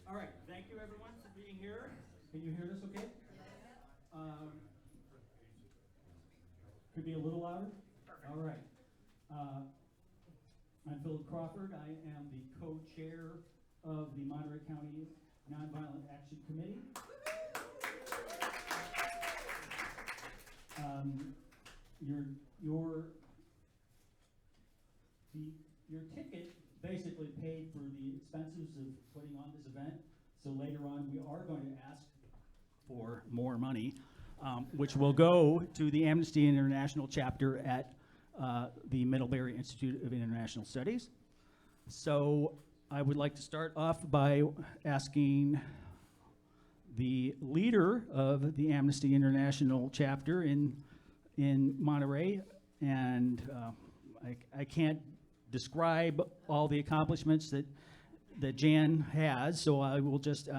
All right, thank you everyone for being here. Can you hear this okay? Could be a little louder? Perfect. All right. I'm Phillip Crawford. I am the co-chair of the Monterey County Nonviolent Action Committee. Your ticket basically paid for the expenses of putting on this event. So later on, we are going to ask for more money, which will go to the Amnesty International chapter at the Middlebury Institute of International Studies. So I would like to start off by asking the leader of the Amnesty International chapter in Monterey, and I can't describe all the accomplishments that Jan has, so I will just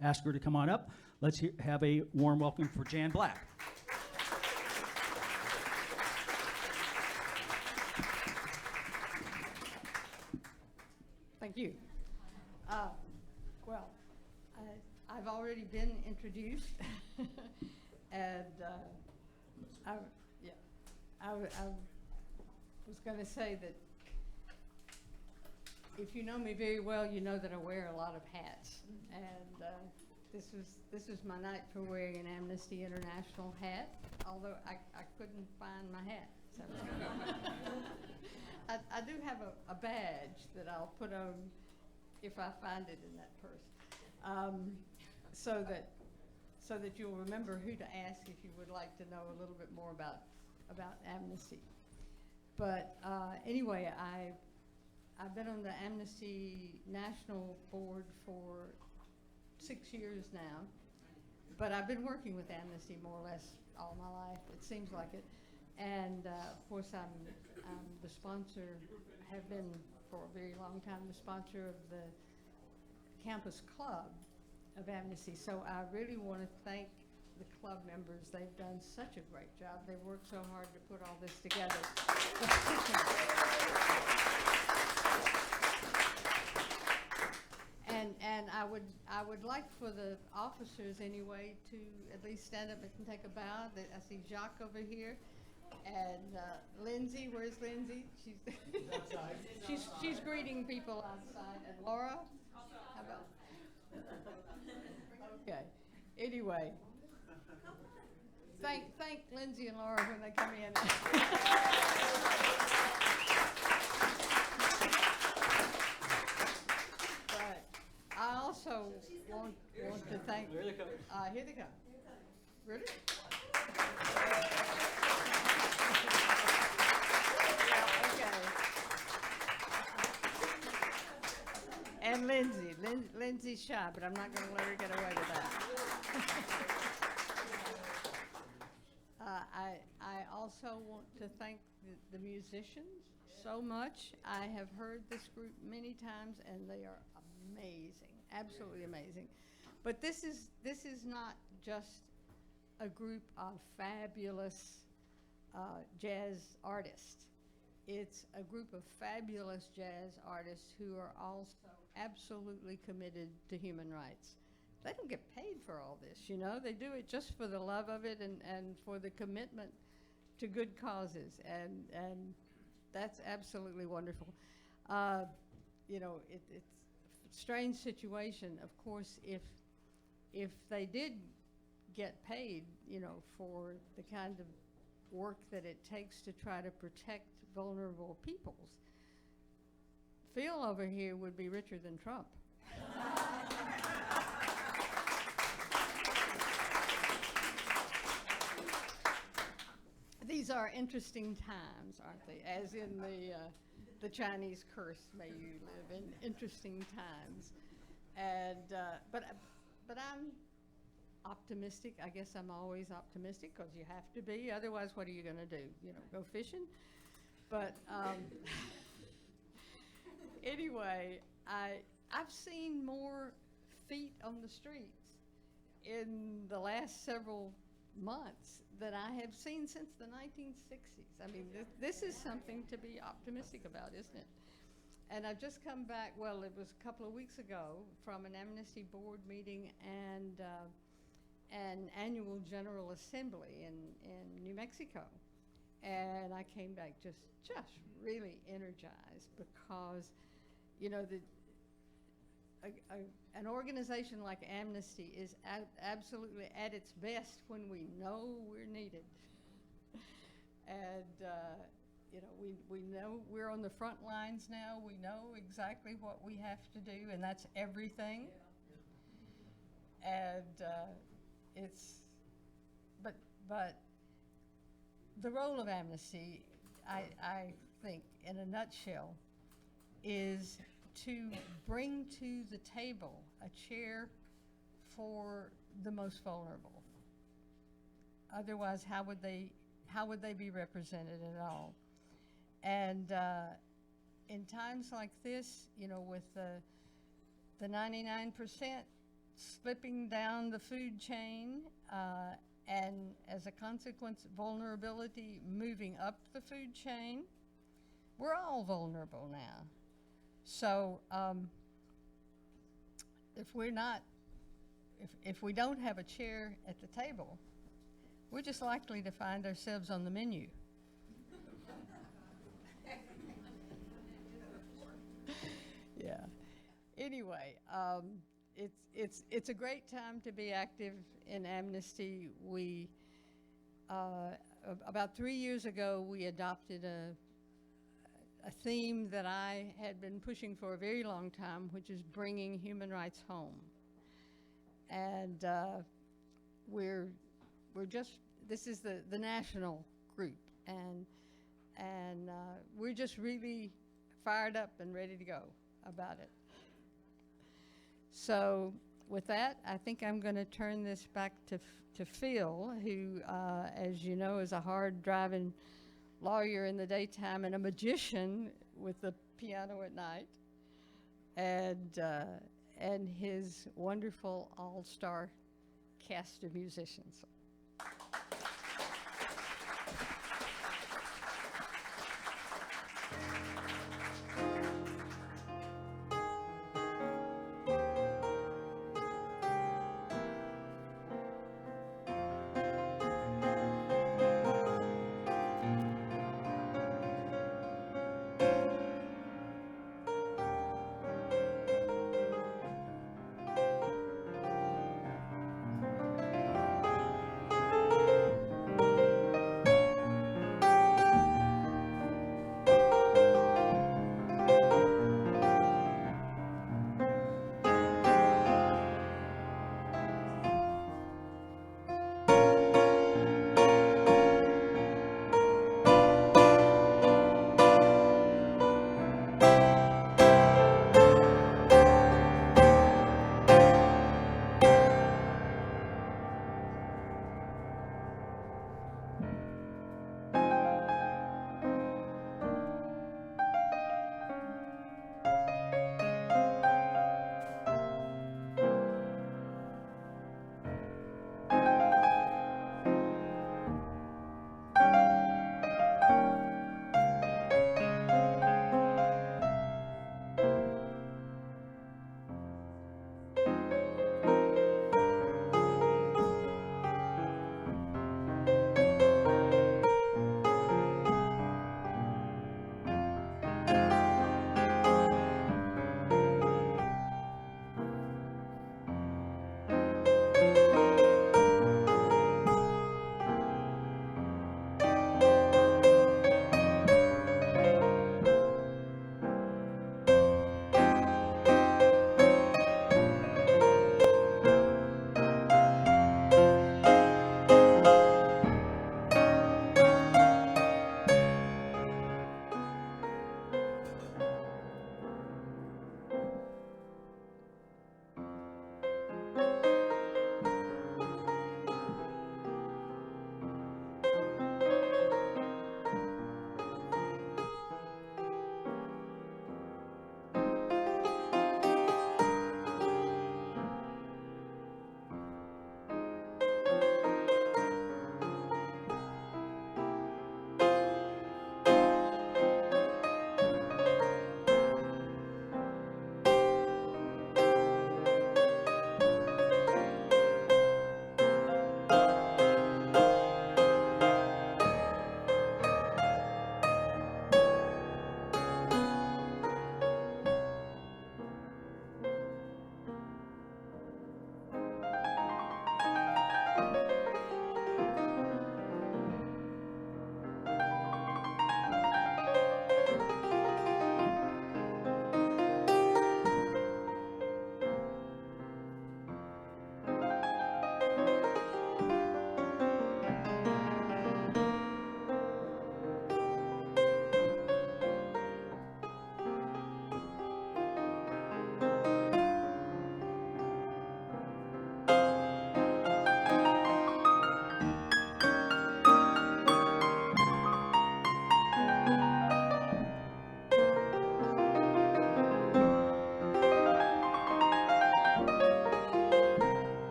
ask her to come on up. Let's have a warm welcome for Jan Black. Thank you. Well, I've already been introduced, and I was going to say that if you know me very well, you know that I wear a lot of hats, and this was my night for wearing an Amnesty International hat, although I couldn't find my hat. So I do have a badge that I'll put on if I find it in that purse, so that you'll remember who to ask if you would like to know a little bit more about Amnesty. But anyway, I've been on the Amnesty National Board for 6 years now, but I've been working with Amnesty more or less all my life. It seems like it. And of course, I'm the sponsor, have been for a very long time, the sponsor of the campus club of Amnesty. So I really want to thank the club members. They've done such a great job. They've worked so hard to put all this together. And I would like for the officers anyway to at least stand up and take a bow. I see Jacques over here. And Lindsay, where's Lindsay? She's outside. she's greeting people outside. And Laura, how about? Okay. Anyway, thank Lindsay and Laura when they come in. But I also want to thank. Here they come. Here they come. Really? And Lindsay's shy, but I'm not going to let her get away with that. I also want to thank the musicians so much. I have heard this group many times, and they are amazing, absolutely amazing. But this is not just a group of fabulous jazz artists. It's a group of fabulous jazz artists who are also absolutely committed to human rights. They don't get paid for all this, you know. They do it just for the love of it and for the commitment to good causes, and that's absolutely wonderful. You know, it's a strange situation, of course, if they did get paid, you know, for the kind of work that it takes to try to protect vulnerable peoples. Phil over here would be richer than Trump. These are interesting times, aren't they? As in the Chinese curse, may you live in interesting times. And but I'm optimistic. I guess I'm always optimistic because you have to be. Otherwise, what are you going to do? You know, go fishing? But anyway, I've seen more feet on the streets in the last several months than I have seen since the 1960s. I mean, this is something to be optimistic about, isn't it? And I've just come back, well, it was a couple of weeks ago, from an Amnesty board meeting and an annual General Assembly in New Mexico. And I came back just really energized because, you know, an organization like Amnesty is absolutely at its best when we know we're needed. And, you know, we know we're on the front lines now. We know exactly what we have to do, and that's everything. And but the role of Amnesty, I think, in a nutshell, is to bring to the table a chair for the most vulnerable. Otherwise, how would they be represented at all? And in times like this, you know, with the 99% slipping down the food chain, and as a consequence, vulnerability moving up the food chain, we're all vulnerable now. So if we don't have a chair at the table, we're just likely to find ourselves on the menu. Yeah. Anyway, it's a great time to be active in Amnesty. We about 3 years ago we adopted a theme that I had been pushing for a very long time, which is bringing human rights home. And this is the national group, and we're just really fired up and ready to go about it. So with that, I think I'm going to turn this back to Phil, who, as you know, is a hard-driving lawyer in the daytime and a magician with the piano at night, and his wonderful all-star cast of musicians.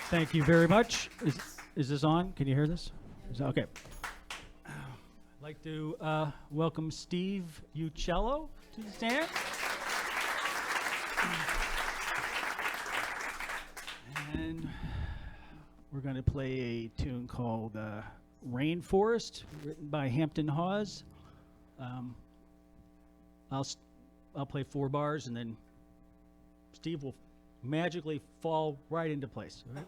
Thank you very much. Is this on? Can you hear this? Okay. I'd like to welcome Steve Uccello to the stand. And we're going to play a tune called Rainforest, written by Hampton Hawes. I'll play 4 bars, and then Steve will magically fall right into place. All right?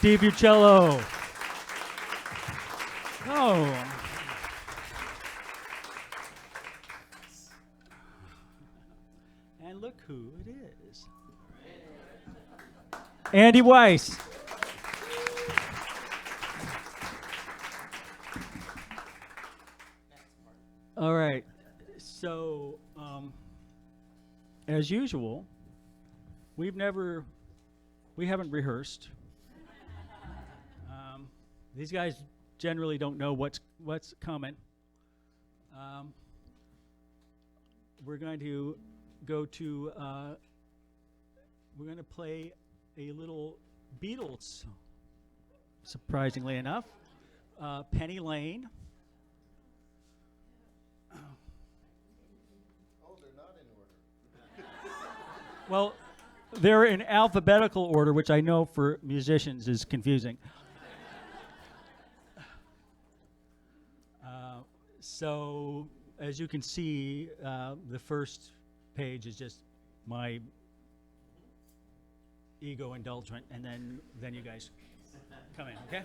Steve Uccello. Oh. And look who it is. Andy Weis. All right. So, as usual, we haven't rehearsed. These guys generally don't know what's coming. We're going to go to, we're going to play a little Beatles, surprisingly enough. Penny Lane. Oh, they're not in order. Well, they're in alphabetical order, which I know for musicians is confusing. So, as you can see, the first page is just my ego indulgent, and then you guys come in, okay?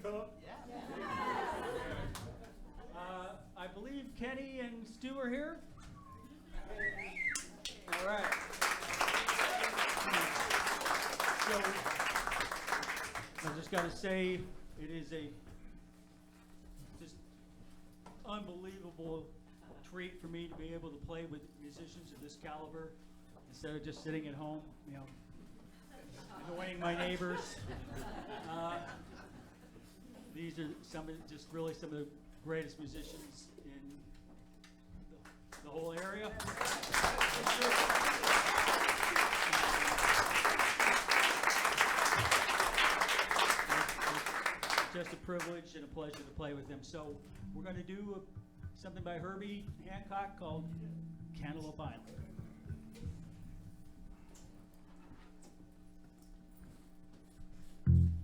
Phillip? I believe Kenny and Stu are here. All right. So, I just got to say, it is a just unbelievable treat for me to be able to play with musicians of this caliber instead of just sitting at home, annoying my neighbors. These are some of the greatest musicians in the whole area. It's just a privilege and a pleasure to play with them. So we're going to do something by Herbie Hancock called Cantaloupe Island. Thank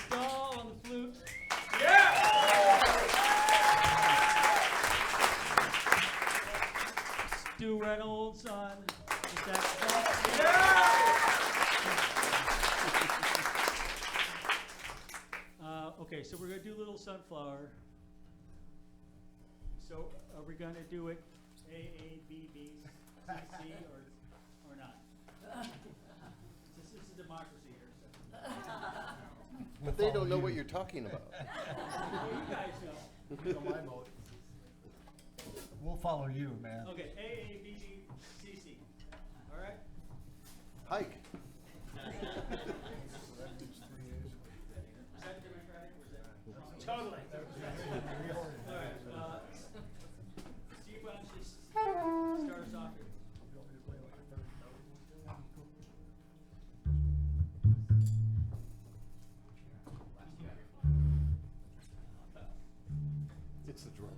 Stahl on the flute. Stu Reynolds on the saxophone. Okay, so we're going to do Little Sunflower. So are we going to do it A, A, B, B, C, C, or not? This is a democracy here. So. But they don't know what you're talking about. Well, you guys know. You know my mode. We'll follow you, man. Okay, A, A, B, B, C, C. All right? Hike. Is that democratic or is that? Totally. All right. Steve, why don't you just start us off here? It's the drummer.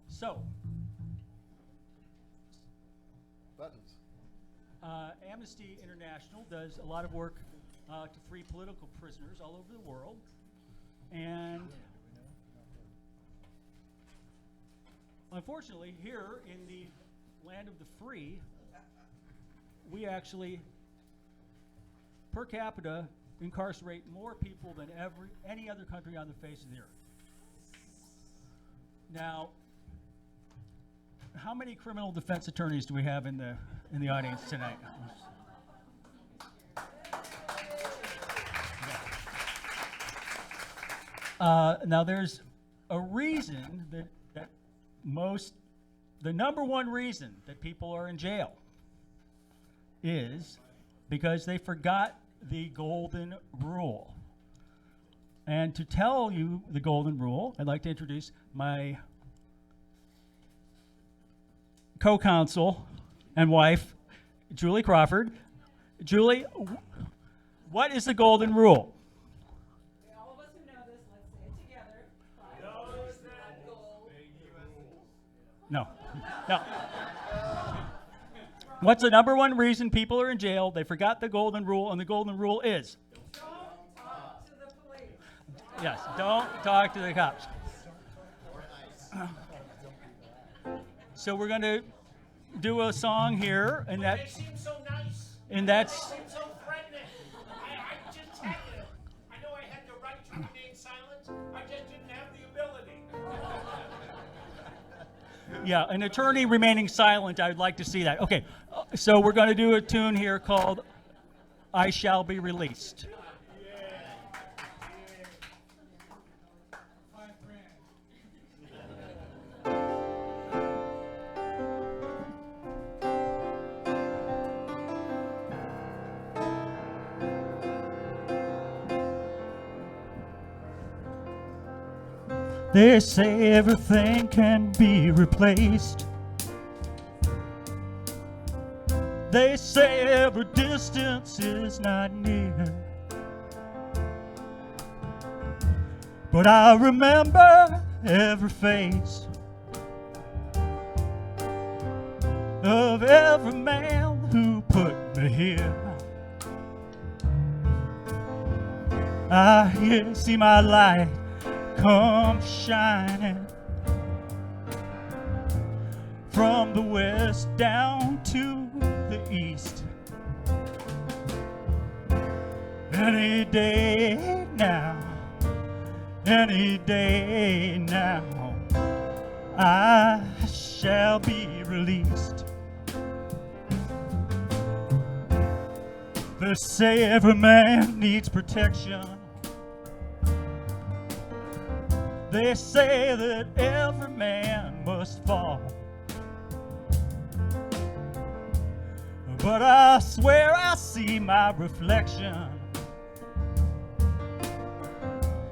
So, Buttons. Amnesty International does a lot of work to free political prisoners all over the world. And unfortunately, here in the land of the free, we actually, per capita, incarcerate more people than any other country on the face of the earth. Now, how many criminal defense attorneys do we have in the audience tonight? Now, there's a reason that the number one reason that people are in jail is because they forgot the golden rule. And to tell you the golden rule, I'd like to introduce my co-counsel and wife, Julie Crawford. Julie, what is the golden rule? All of us who know this, let's say it together. Those that gold. No. No. What's the number one reason people are in jail? They forgot the golden rule, and the golden rule is? Don't talk to the police. Yes, don't talk to the cops. So we're going to do a song here, and They seem so nice. that's They seem so threatening. I just tell you, I know I had the right to remain silent. I just didn't have the ability. yeah, an attorney remaining silent. I'd like to see that. Okay, so we're going to do a tune here called "I Shall Be Released." They say everything can be replaced. They say every distance is not near. But I remember every face of every man who put me here. I see my light come shining from the west down to the east. Any day now, any day now, I shall be released. They say every man needs protection. They say that every man must fall. But I swear I see my reflection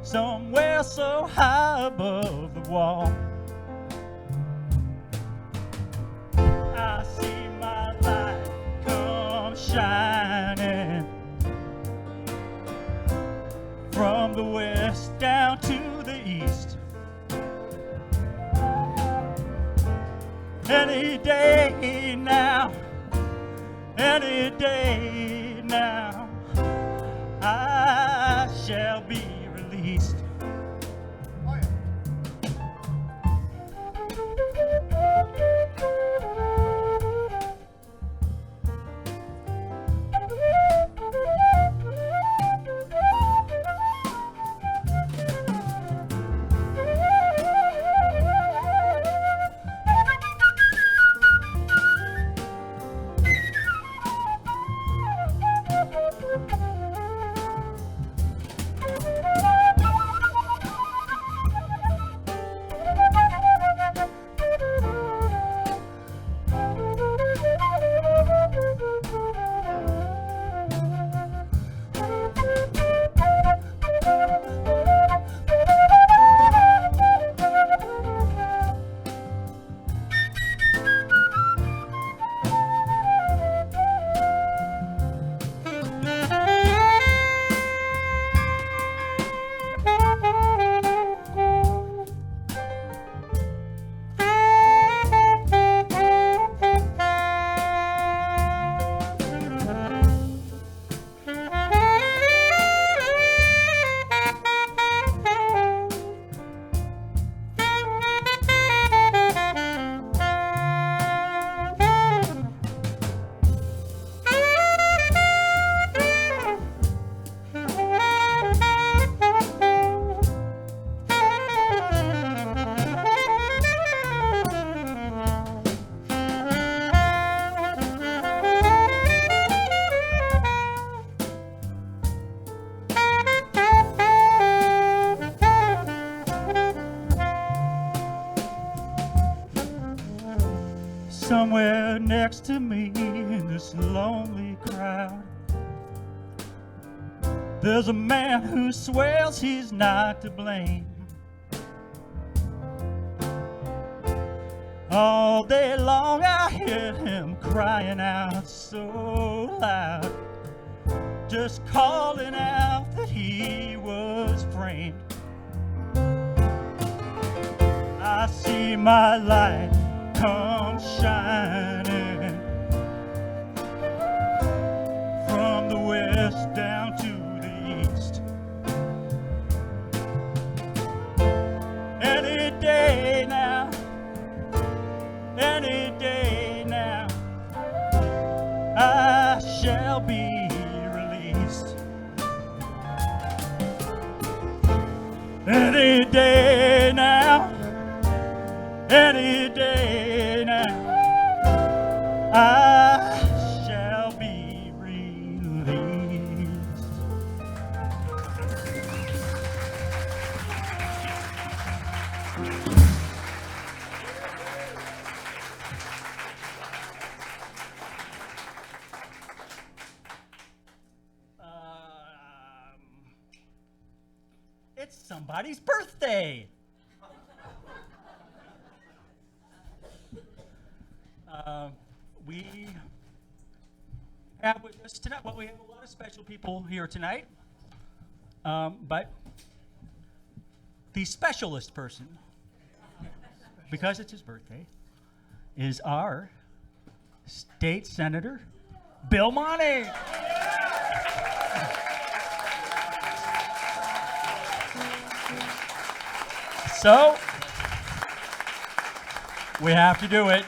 somewhere so high above the wall. I see my light come shining from the west down to the east. Any day now, any day now, I shall be released. somewhere next to me in this lonely crowd. There's a man who swears he's not to blame. All day long I hear him crying out so loud, just calling out that he was framed. I see my light come shining from the west down to the east. Any day now, any day now, I shall be released. Any day now, any day now, I shall be released. It's somebody's birthday. We have with us tonight, well, we have a lot of special people here tonight, but the specialist person, because it's his birthday, is our State Senator, Bill Monty. So, we have to do it.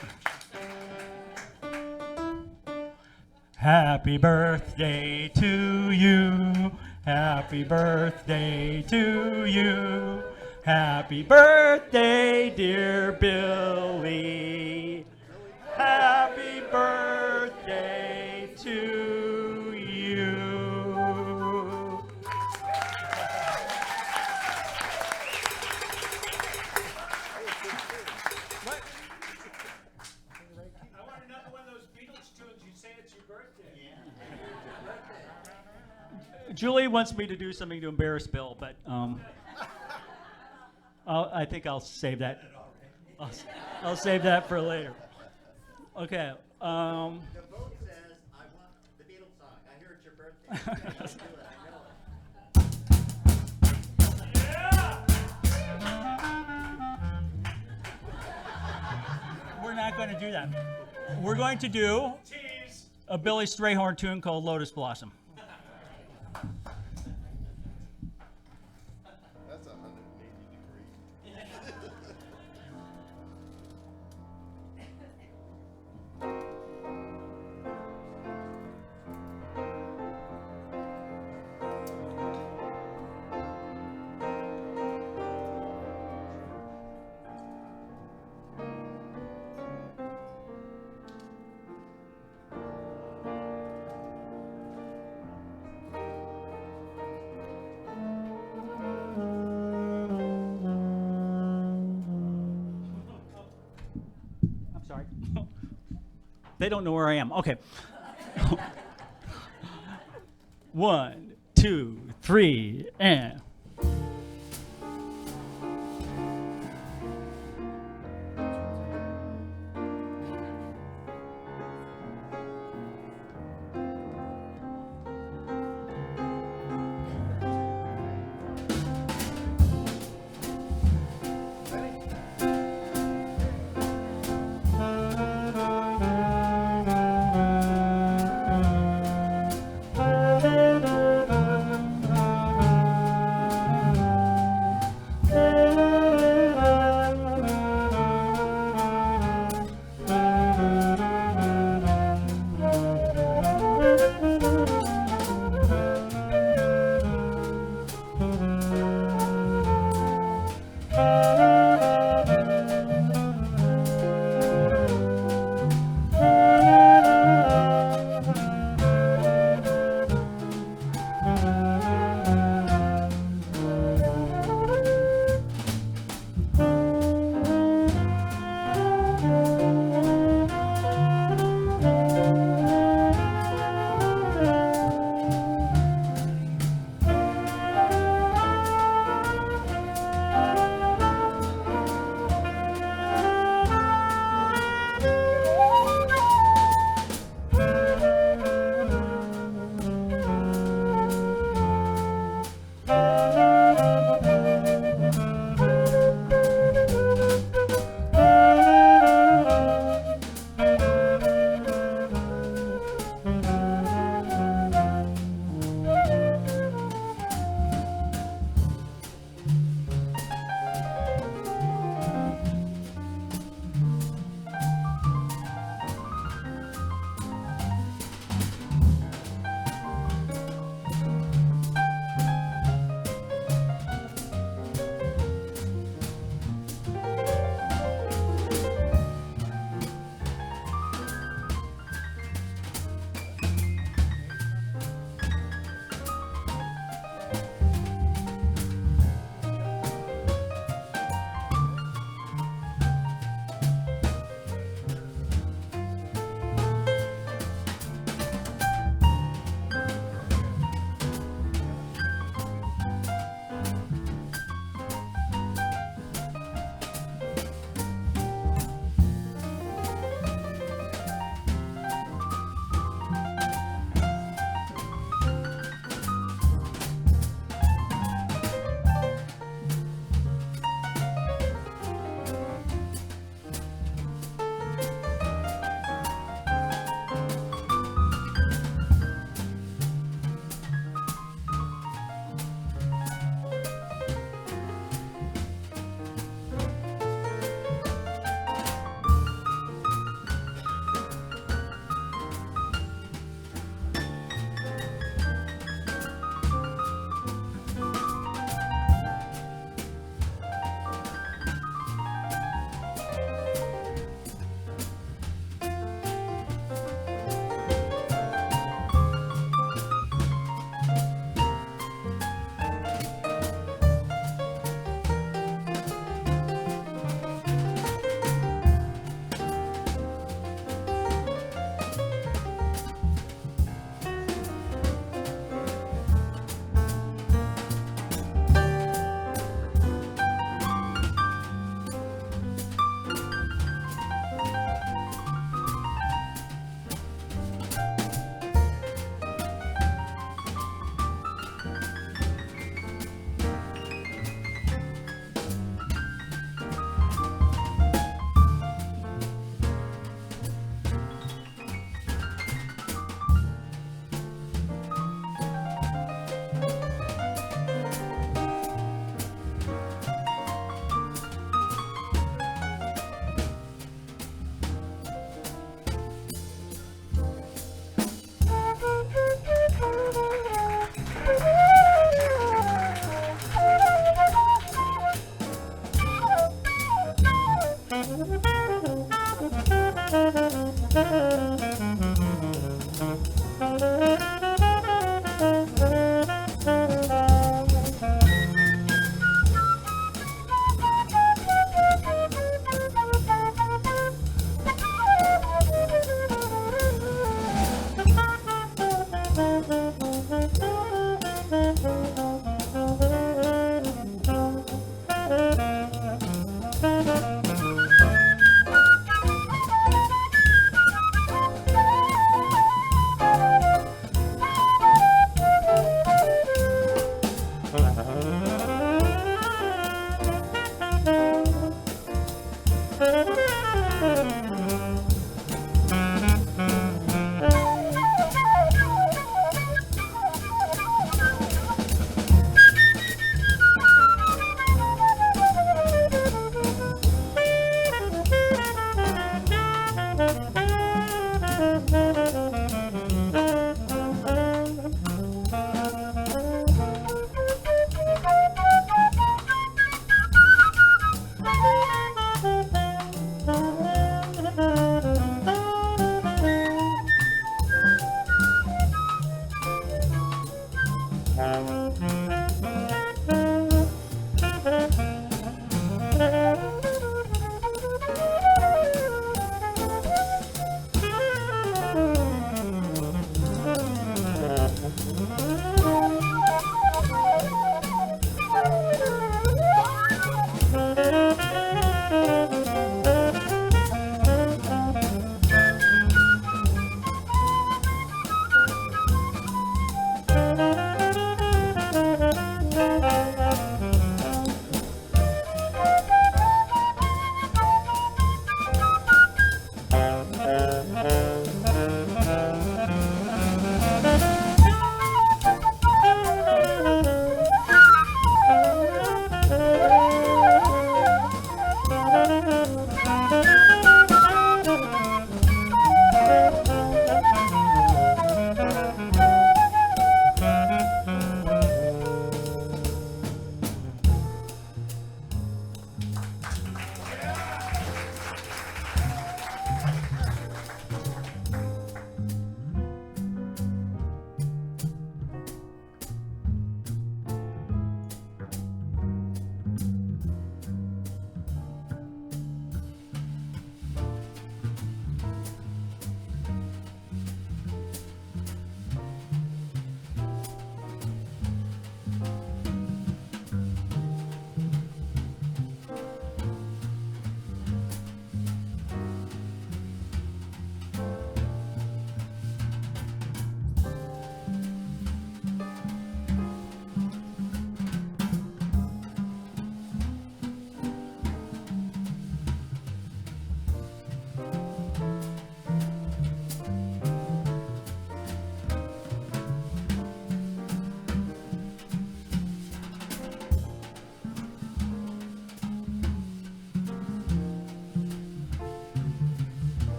Happy birthday to you. Happy birthday to you. Happy birthday, dear Billy. Happy birthday to you. What? I want another one of those Beatles tunes. You say it's your birthday. Julie wants me to do something to embarrass Bill, but I think I'll save that. I'll save that for later. Okay. The vote says, I want the Beatles song. I hear it's your birthday. You guys can do it. I know it. We're not going to do that. We're going to do Tease. a Billy Strayhorn tune called Lotus Blossom. That's 180 degrees. I'm sorry. They don't know where I am. Okay. 1, 2, 3, and.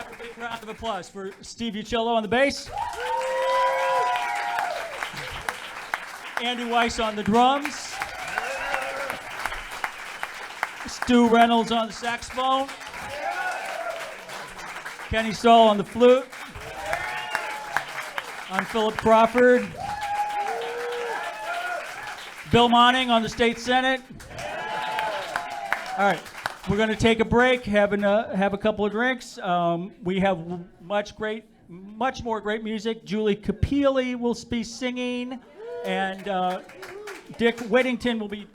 Have a big round of applause for Steve Uccello on the bass. Andy Weis on the drums. Stu Reynolds on the saxophone. Kenny Stahl on the flute. I'm Phillip Crawford. Bill Monning on the State Senate. All right, we're going to take a break, have a couple of drinks. We have much more great music. Julie Capili will be singing, and Dick Whittington will be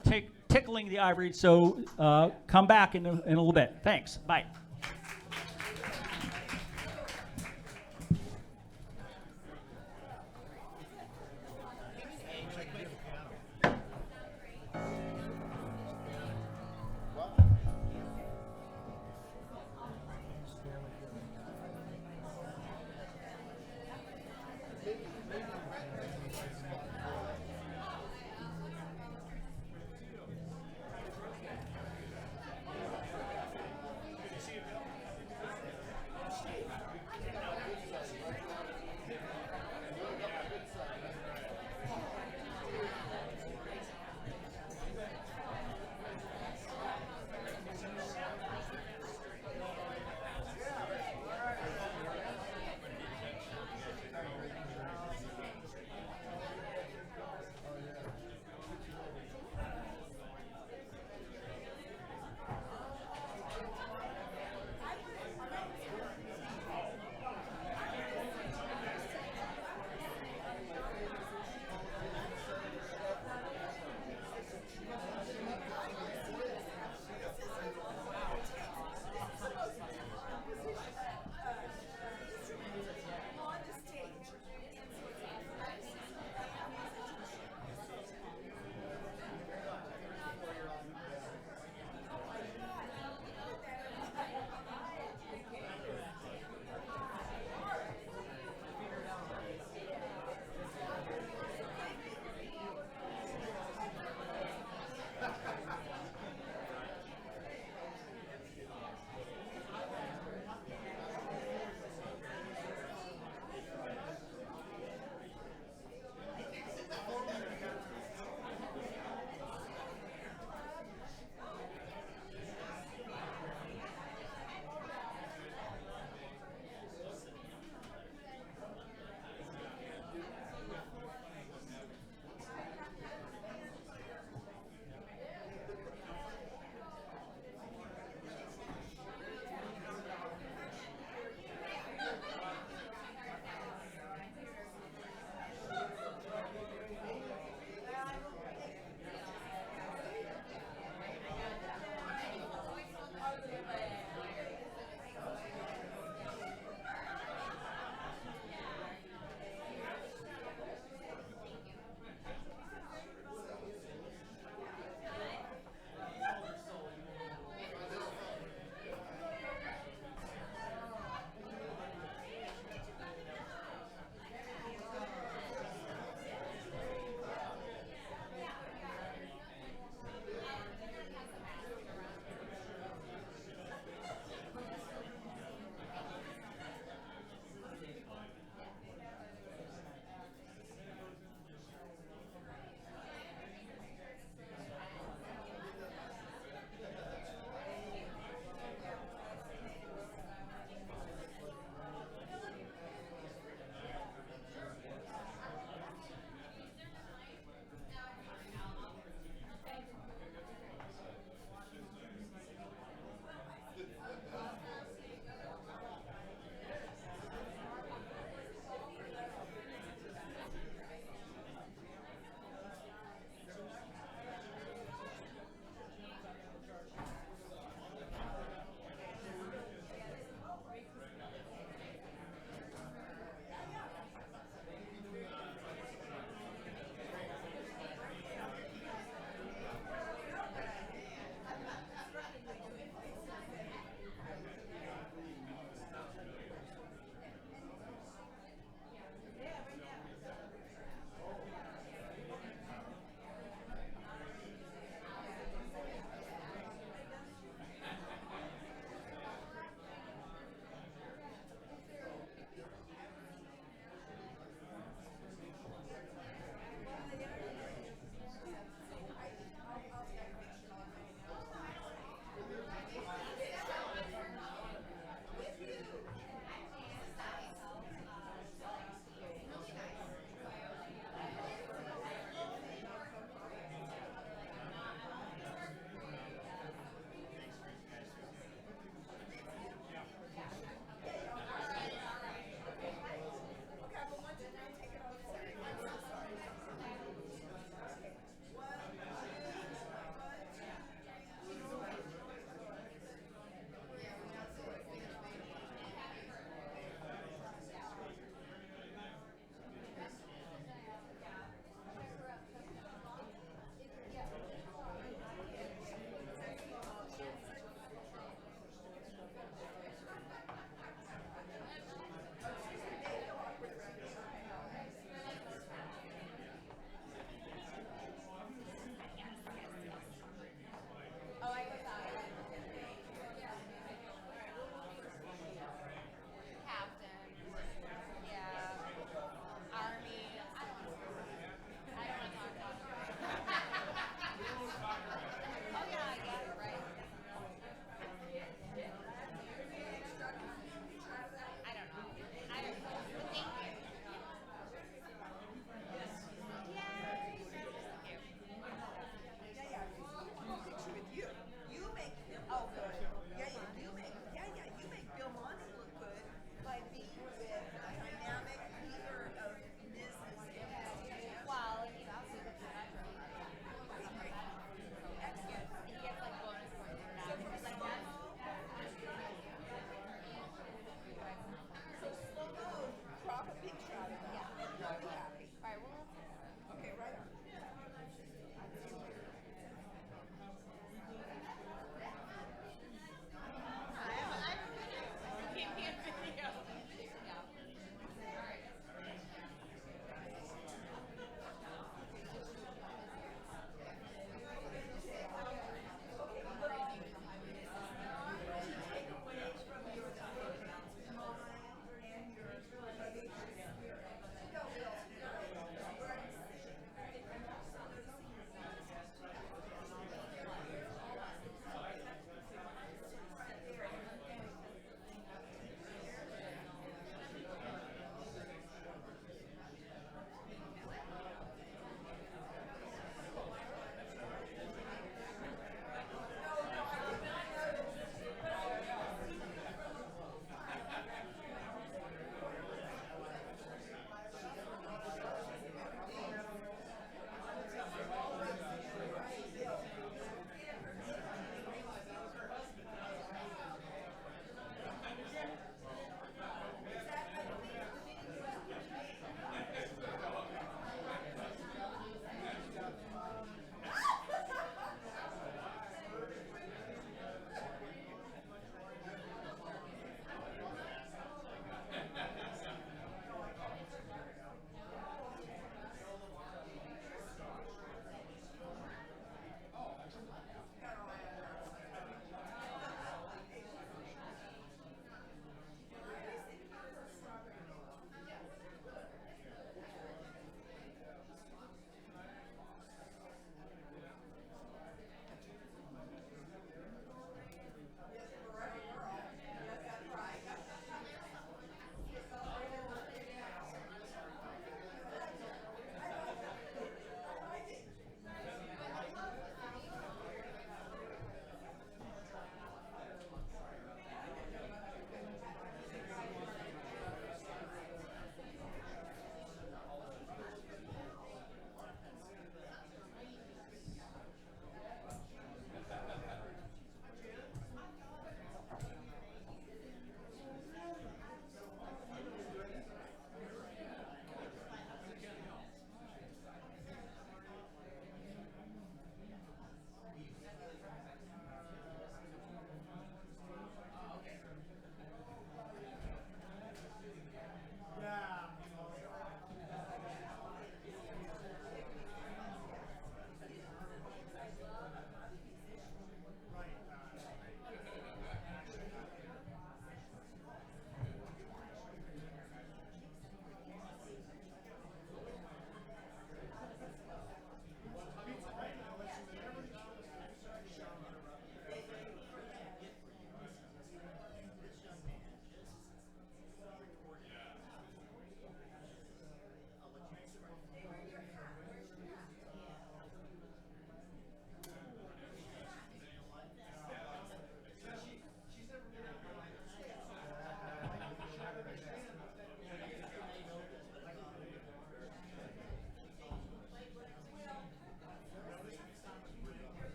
tickling the ivory. So come back in a little bit. Thanks. Bye. Good to see you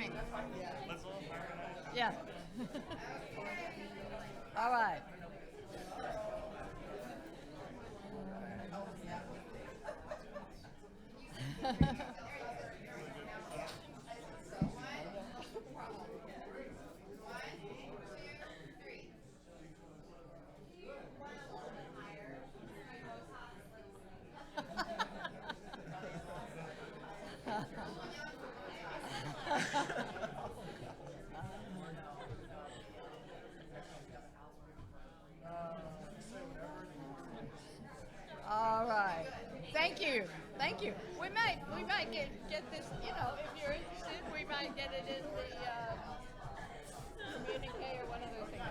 Thanks. Yeah. All right. All right. Thank you. Thank you. We might get this, you know, if you're interested, we might get it in the communique or one of those things.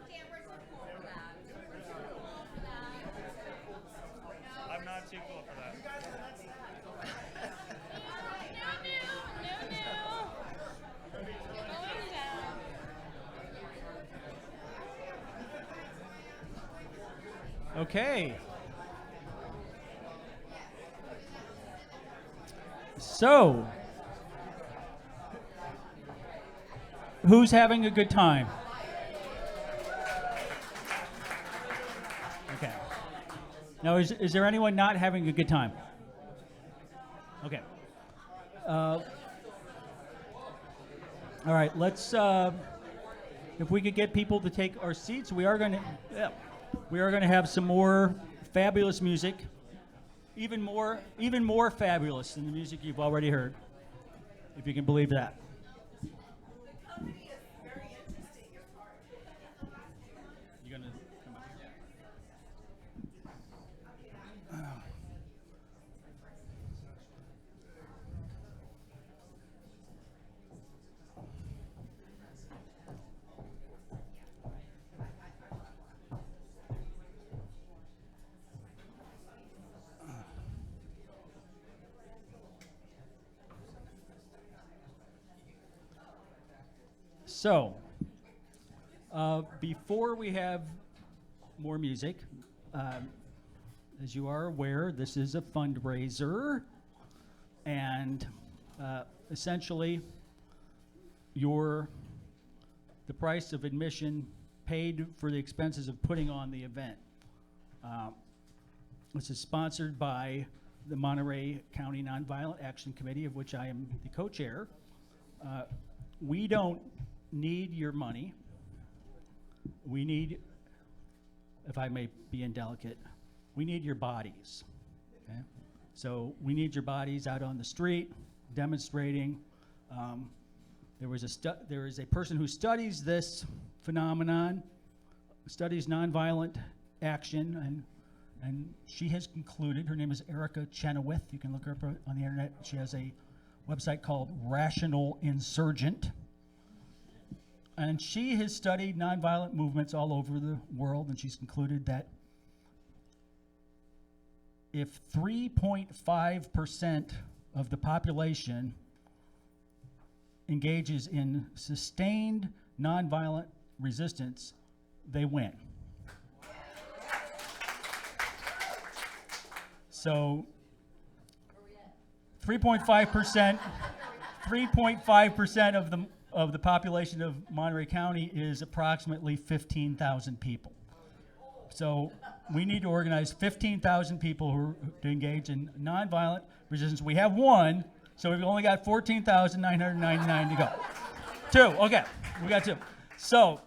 Dan, we're too cool for that. We're too cool for that. I'm not too cool for that. Okay. So, who's having a good time? Okay. Now, is there anyone not having a good time? Okay. All right, let's, if we could get people to take our seats, we are going to have some more fabulous music, even more fabulous than the music you've already heard, if you can believe that. The company is very interesting. It's hard. You're going to come up here. So, before we have more music, as you are aware, this is a fundraiser, and essentially, the price of admission paid for the expenses of putting on the event. This is sponsored by the Monterey County Nonviolent Action Committee, of which I am the co-chair. We don't need your money. We need, if I may be indelicate, we need your bodies. Okay? So we need your bodies out on the street demonstrating. There is a person who studies this phenomenon, studies nonviolent action, and she has concluded. Her name is Erica Chenoweth. You can look her up on the internet. She has a website called Rational Insurgent. And she has studied nonviolent movements all over the world, and she's concluded that if 3.5% of the population engages in sustained nonviolent resistance, they win. So 3.5% of the population of Monterey County is approximately 15,000 people. So we need to organize 15,000 people to engage in nonviolent resistance. We have one, so we've only got 14,999 to go. Two, okay, we got two. So,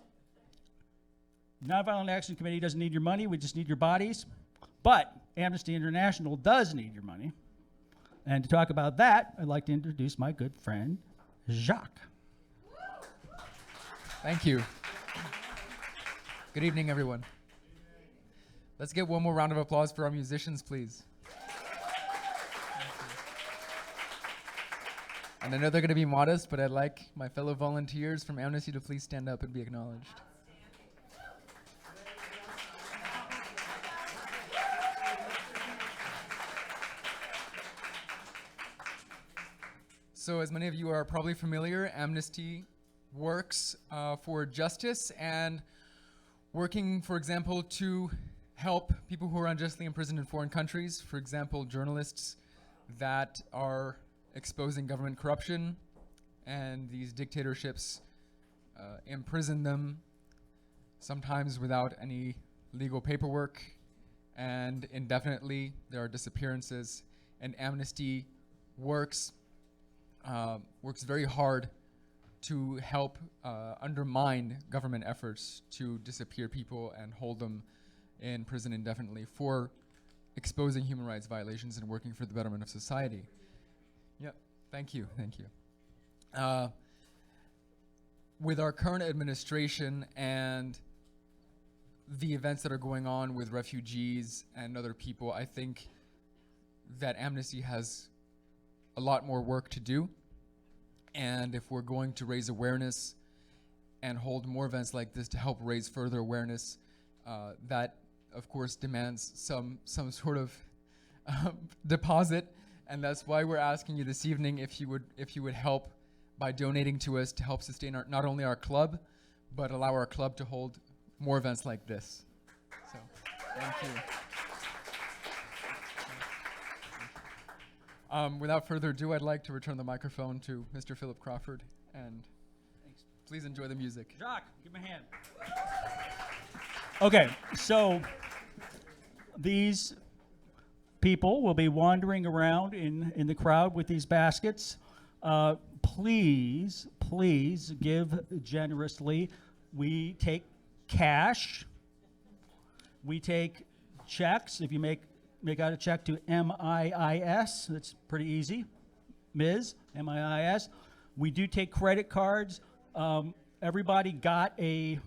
Nonviolent Action Committee doesn't need your money, we just need your bodies. But Amnesty International does need your money. And to talk about that, I'd like to introduce my good friend, Jacques. Thank you. Good evening, everyone. Let's get one more round of applause for our musicians, please. And I know they're going to be modest, but I'd like my fellow volunteers from Amnesty to please stand up and be acknowledged. So as many of you are probably familiar, Amnesty works for justice and working, for example, to help people who are unjustly imprisoned in foreign countries. For example, journalists that are exposing government corruption, and these dictatorships imprison them, sometimes without any legal paperwork, and indefinitely. There are disappearances, and Amnesty works very hard to help undermine government efforts to disappear people and hold them in prison indefinitely for exposing human rights violations and working for the betterment of society. Yep, thank you. With our current administration and the events that are going on with refugees and other people, I think that Amnesty has a lot more work to do. And if we're going to raise awareness and hold more events like this to help raise further awareness, that of course demands some sort of deposit, and that's why we're asking you this evening if you would help by donating to us to help sustain not only our club, but allow our club to hold more events like this. So, thank you. Without further ado, I'd like to return the microphone to Mr. Phillip Crawford, and please enjoy the music. Jacques, give me a hand. Okay, so these people will be wandering around in the crowd with these baskets. Please give generously. We take cash. We take checks. If you make out a check to MIIS, that's pretty easy. MIIS, MIIS. We do take credit cards. Everybody got a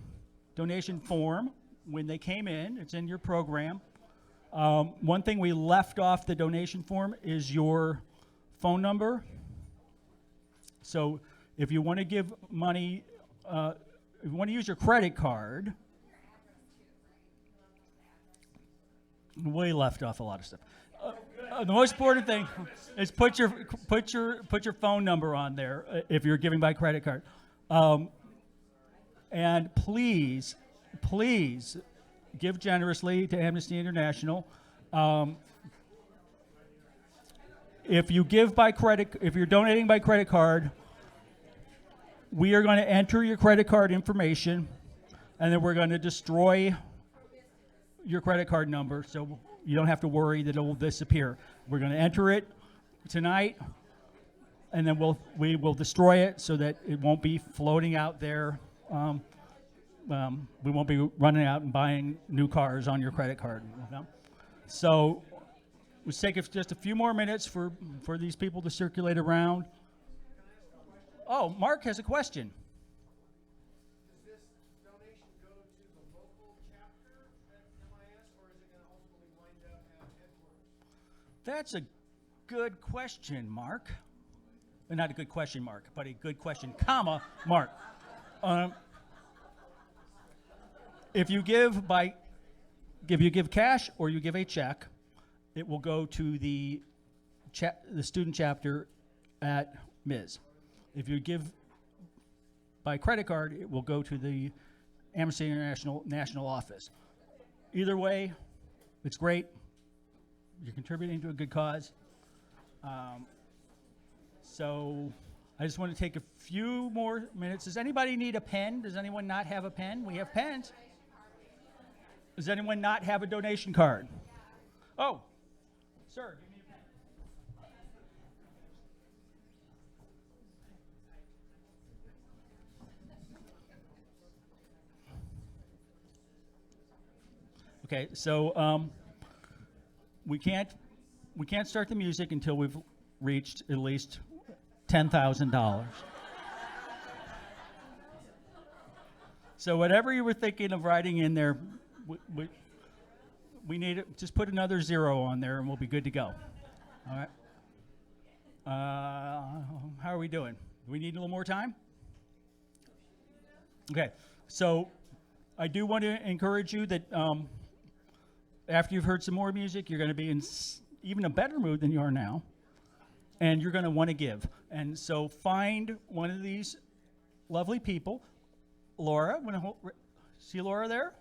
donation form when they came in. It's in your program. One thing we left off the donation form is your phone number. So if you want to give money, if you want to use your credit card, we left off a lot of stuff. The most important thing is put your phone number on there if you're giving by credit card. And please give generously to Amnesty International. If you give by credit, if you're donating by credit card, we are going to enter your credit card information, and then we're going to destroy your credit card number, so you don't have to worry that it will disappear. We're going to enter it tonight, and then we will destroy it so that it won't be floating out there. We won't be running out and buying new cars on your credit card. So let's take just a few more minutes for these people to circulate around. Oh, Mark has a question. Does this donation go to the local chapter at MIS, or is it going to ultimately wind up at headquarters? That's a good question, Mark. Not a good question, Mark, but a good question, comma, Mark. If you give cash or you give a check, it will go to the student chapter at MIIS. If you give by credit card, it will go to the Amnesty International national office. Either way, it's great. You're contributing to a good cause. So I just want to take a few more minutes. Does anybody need a pen? Does anyone not have a pen? We have pens. Does anyone not have a donation card? Oh, sir, give me a pen. Okay, so we can't start the music until we've reached at least $10,000. So whatever you were thinking of writing in there, we need it. Just put another 0 on there, and we'll be good to go. All right. How are we doing? Do we need a little more time? Okay. So I do want to encourage you that after you've heard some more music, you're going to be in even a better mood than you are now, and you're going to want to give. And so find one of these lovely people. Laura, see Laura there?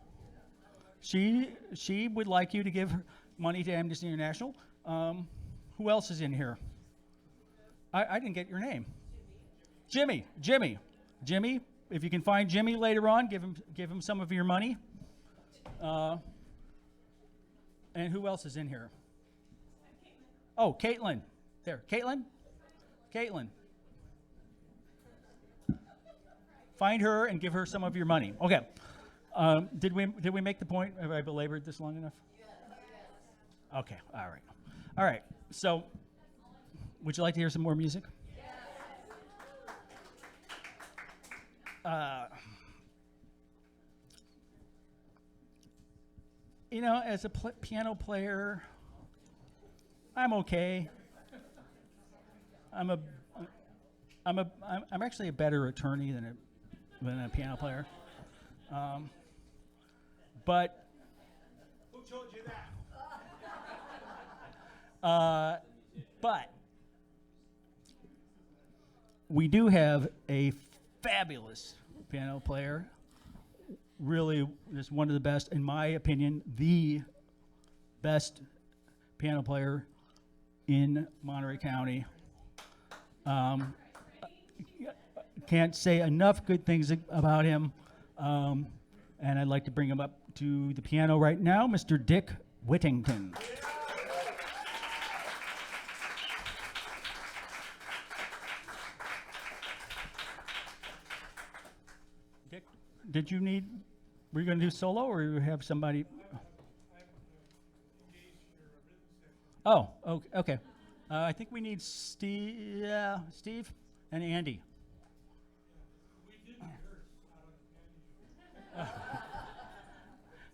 She would like you to give money to Amnesty International. Who else is in here? I didn't get your name. Jimmy. Jimmy. If you can find Jimmy later on, give him some of your money. And who else is in here? Oh, Caitlin. There, Caitlin. Find her and give her some of your money. Okay. Did we make the point? Have I belabored this long enough? Okay. All right. So, would you like to hear some more music? You know, as a piano player, I'm okay. I'm actually a better attorney than a piano player. But Who told you that? but we do have a fabulous piano player. Really, just one of the best, in my opinion, the best piano player in Monterey County. Can't say enough good things about him. And I'd like to bring him up to the piano right now, Mr. Dick Whittington. Dick, were you going to do solo or you have somebody? Oh, okay. I think we need Steve and Andy.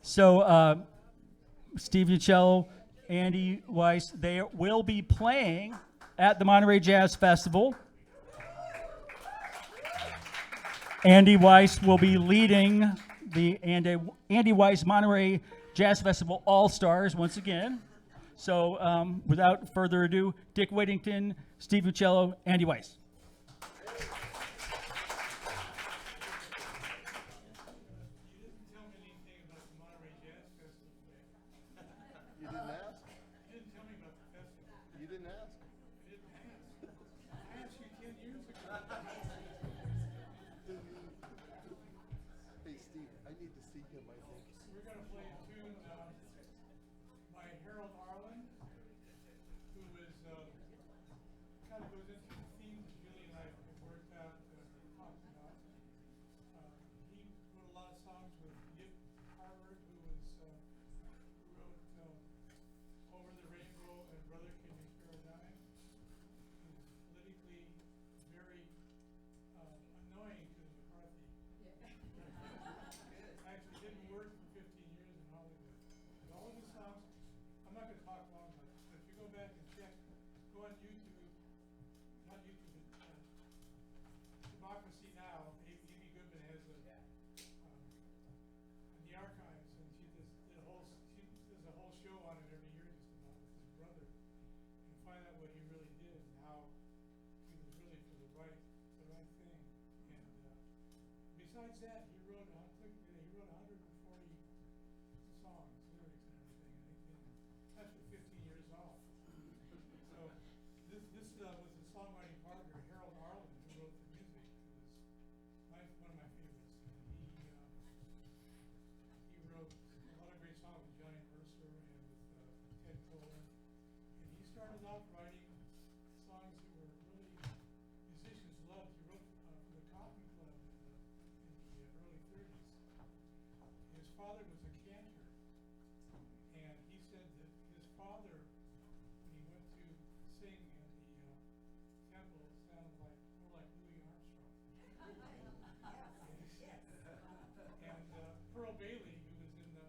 So, Steve Uccello, Andy Weis, they will be playing at the Monterey Jazz Festival. Andy Weis will be leading the Andy Weis Monterey Jazz Festival All-Stars once again. So, without further ado, Dick Whittington, Steve Uccello, Andy Weis. Besides that, he wrote 140 songs, lyrics and everything, and that's with 15 years off. So this was the songwriting partner, Harold Arlen, who wrote the music. One of my favorites. And he wrote a lot of great songs with Johnny Mercer and with Ted Cohen. And he started off writing songs that were really musicians loved. He wrote for the Cotton Club in the early 30s. His father was a cantor, and he said that his father, when he went to sing in the temple, sounded more like Louis Armstrong. And Pearl Bailey, who was in the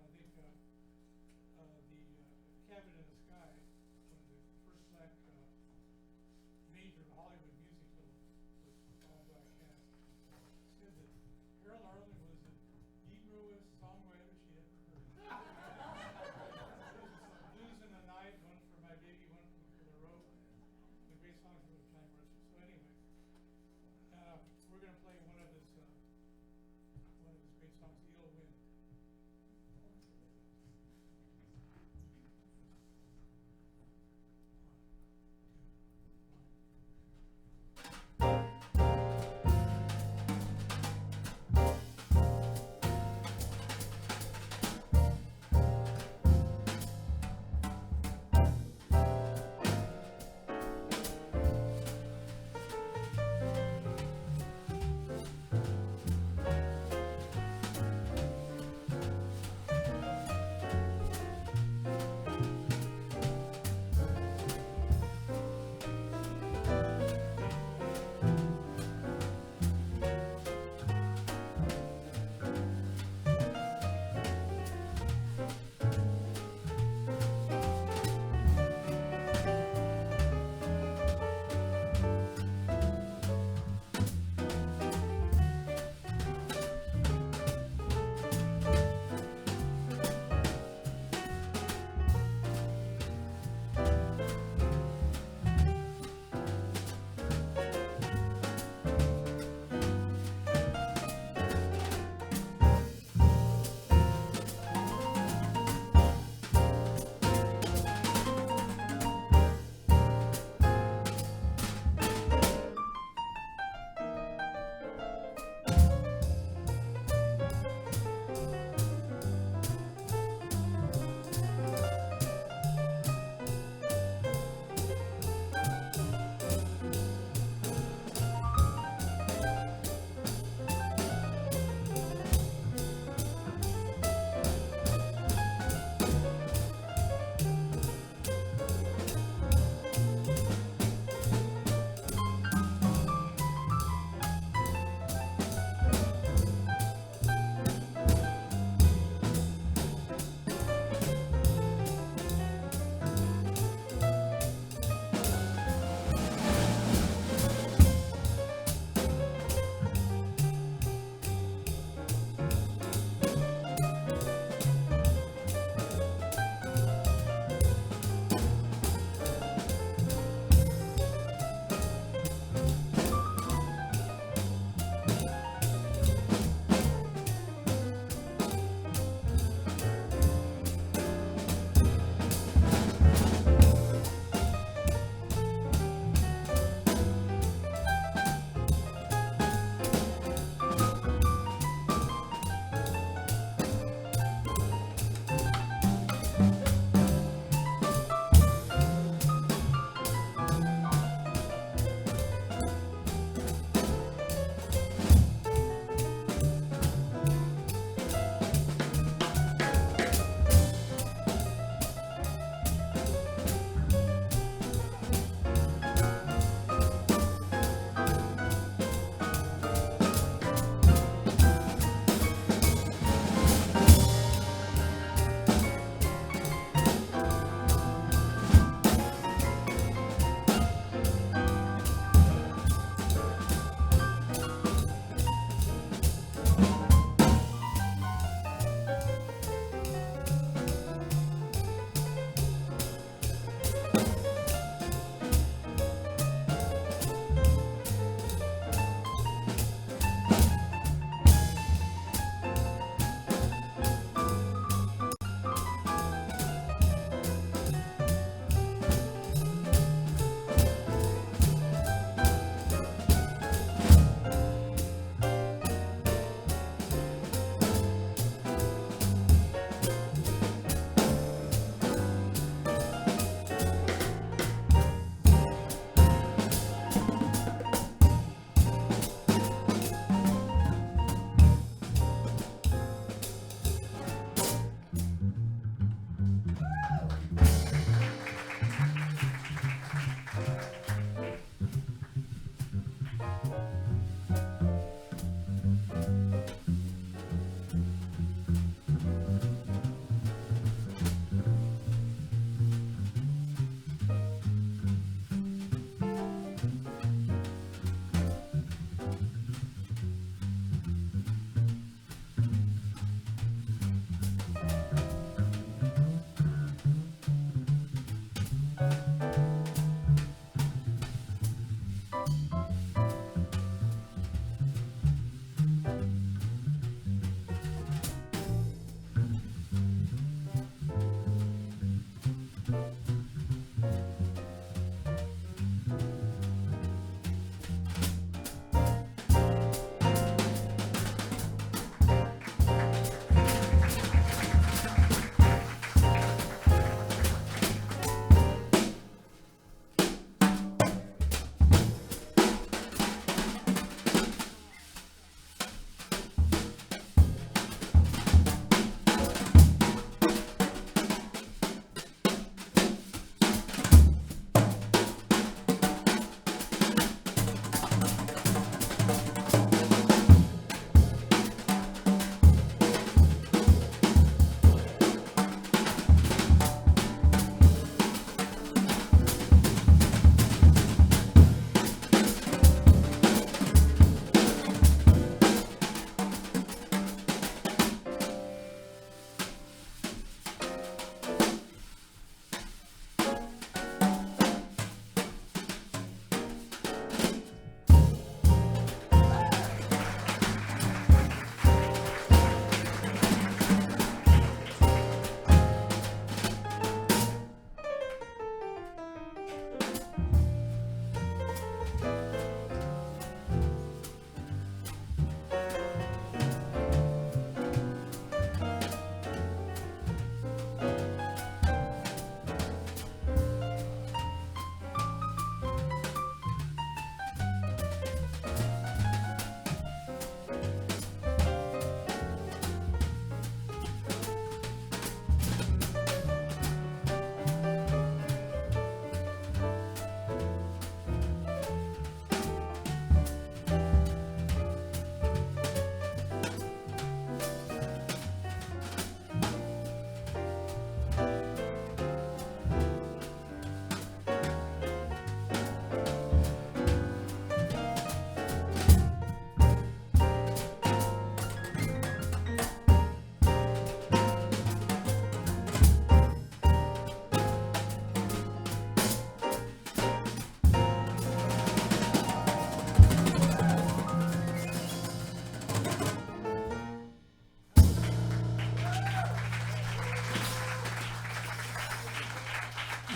Cabin in the Sky, one of the first black major Hollywood musicals with all black cast, said that Harold Arlen was the Negroest songwriter she ever heard. Blues in the Night, one for my baby, one for the road. The great songs were with Johnny Mercer. So anyway, we're going to play one of his great songs, "Ill Wind."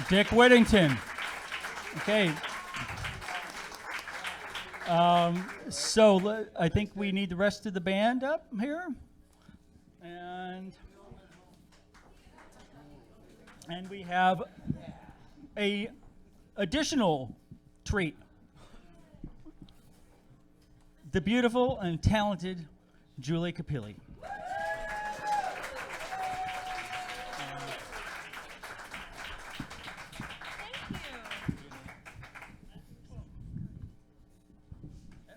Dick Whittington. Okay. So I think we need the rest of the band up here. And we have a additional treat. The beautiful and talented Julie Capili.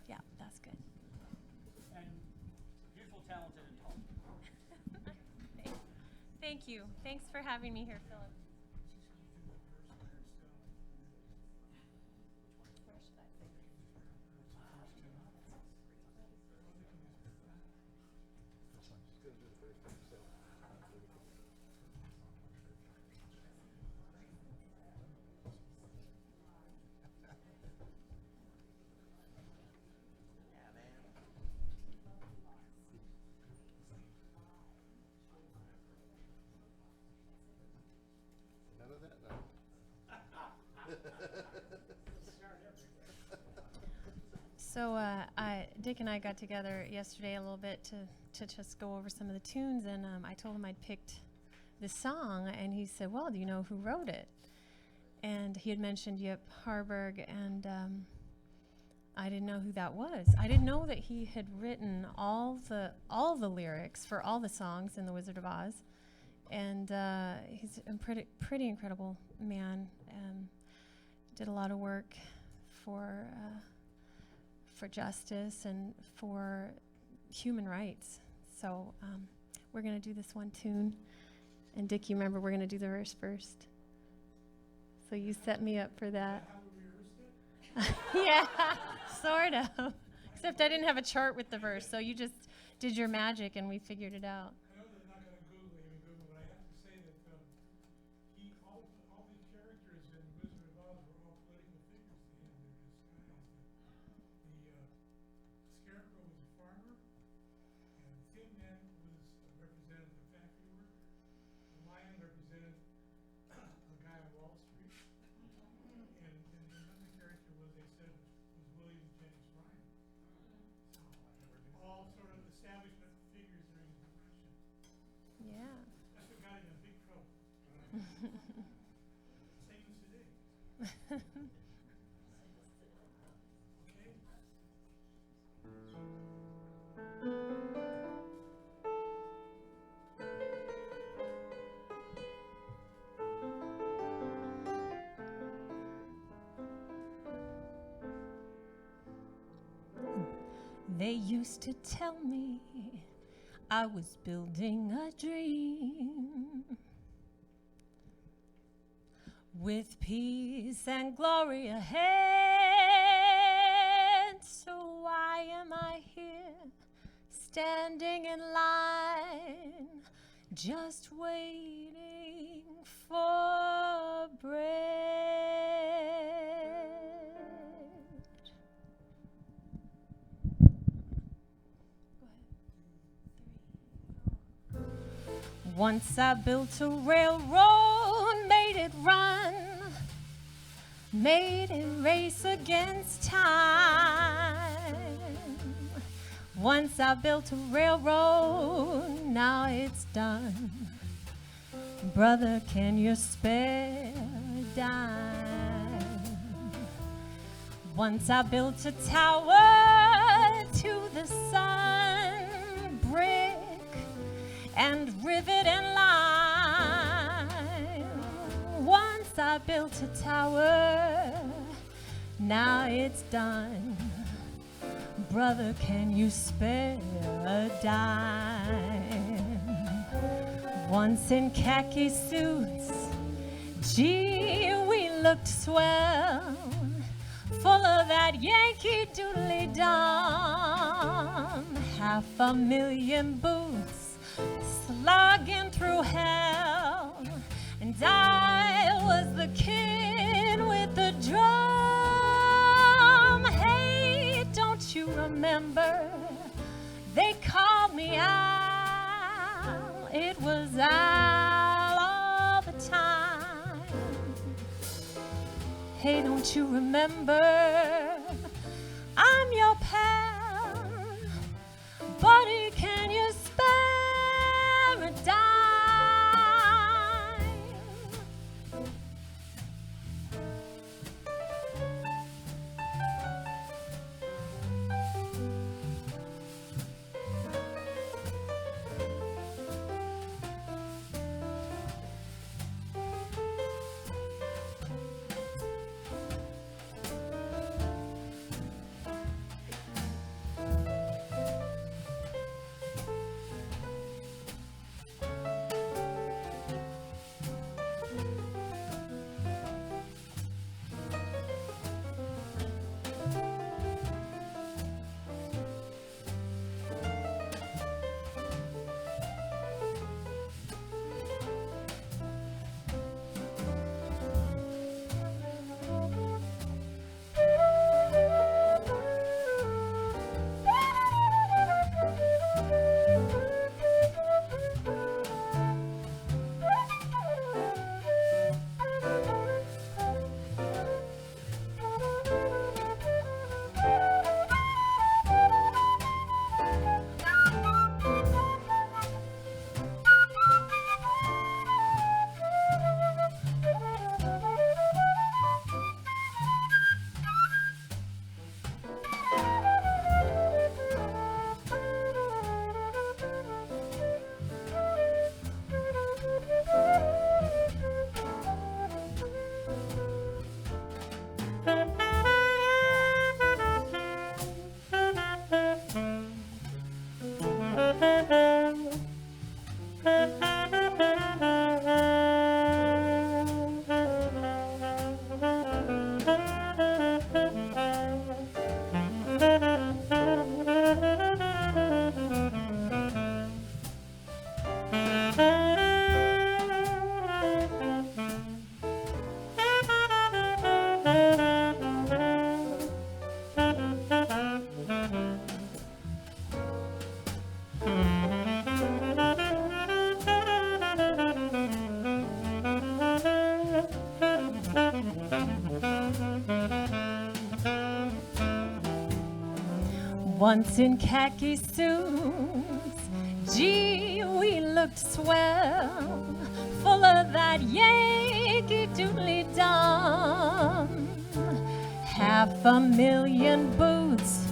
Yeah, that's good. And beautiful, talented, and tall. Thank you. Thanks for having me here, Philip. None of that, no. So Dick and I got together yesterday a little bit to just go over some of the tunes, and I told him I'd picked this song, and he said, well, do you know who wrote it? And he had mentioned Yip Harburg, and I didn't know who that was. I didn't know that he had written all the lyrics for all the songs in The Wizard of Oz. And he's a pretty incredible man. Did a lot of work for justice and for human rights. So we're going to do this one tune. And Dick, you remember we're going to do the verse first. So you set me up for that. Yeah, sort of. Except I didn't have a chart with the verse, so you just did your magic and we figured it out. I know they're not going to Google, but I have to say that all the characters in Wizard of Oz were all political figures to him. The Scarecrow was a farmer, and the Tin Man represented the factory worker. The Lion represented a guy on Wall Street, and another character was, they said, was William Jennings Bryan. All sort of establishment figures during the Depression. Yeah. That's what got him in big trouble. Same as today. Okay? They used to tell me I was building a dream with peace and glory ahead. So why am I here, standing in line, just waiting for bread? Once I built a railroad, made it run, made it race against time. Once I built a railroad, now it's done. Brother, can you spare a dime? Once I built a tower to the sun, brick and rivet and lime. Once I built a tower, now it's done. Brother, can you spare a dime? Once in khaki suits, gee, we looked swell, full of that Yankee doodly-dum. 500,000 boots slogging through hell, and I was the kid with the drum. Hey, don't you remember? They called me Al. It was Al all the time. Hey, don't you remember? I'm your pal. Buddy, can you spare a dime? Once in khaki suits, gee, we looked swell, full of that Yankee Doodle Dum. 500,000 boots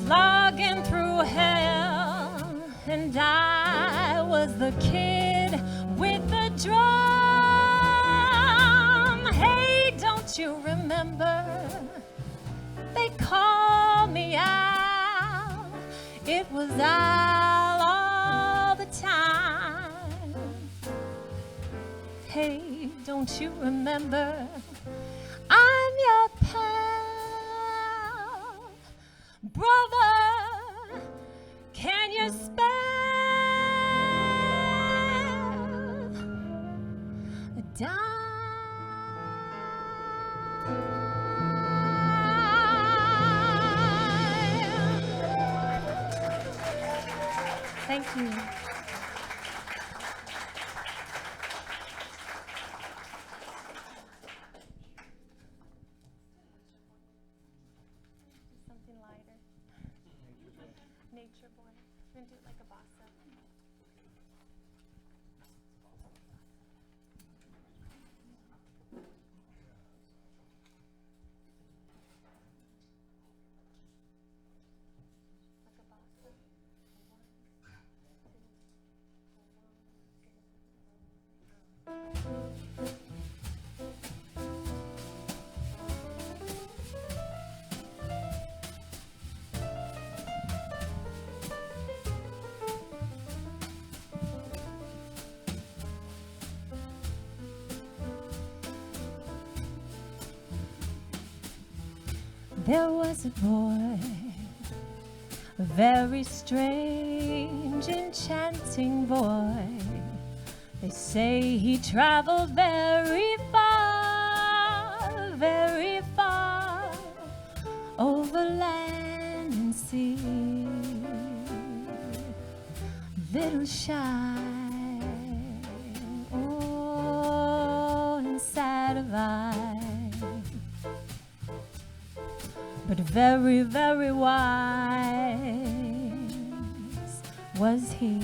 slogging through hell, and I was the kid with the drum. Hey, don't you remember? They called me out. It was Al all the time. Hey, don't you remember? I'm your pal. Brother, can you spare a dime? Thank you. Something lighter. Nature Boy. I'm gonna do it like a bossa. There was a boy, a very strange, enchanting boy. They say he traveled very far, over land and sea. Little shy, oh, and sad of eye, but very, very wise was he.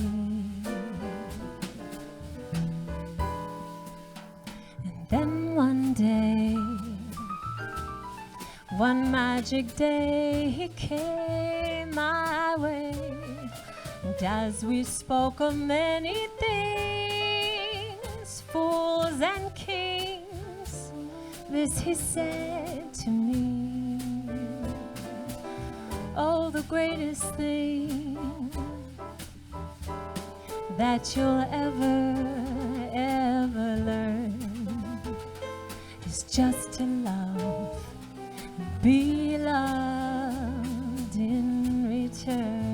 And then one day, one magic day, he came my way, and as we spoke of many things, fools and kings, this he said to me: oh, the greatest thing that you'll ever learn is just to love, be loved in return.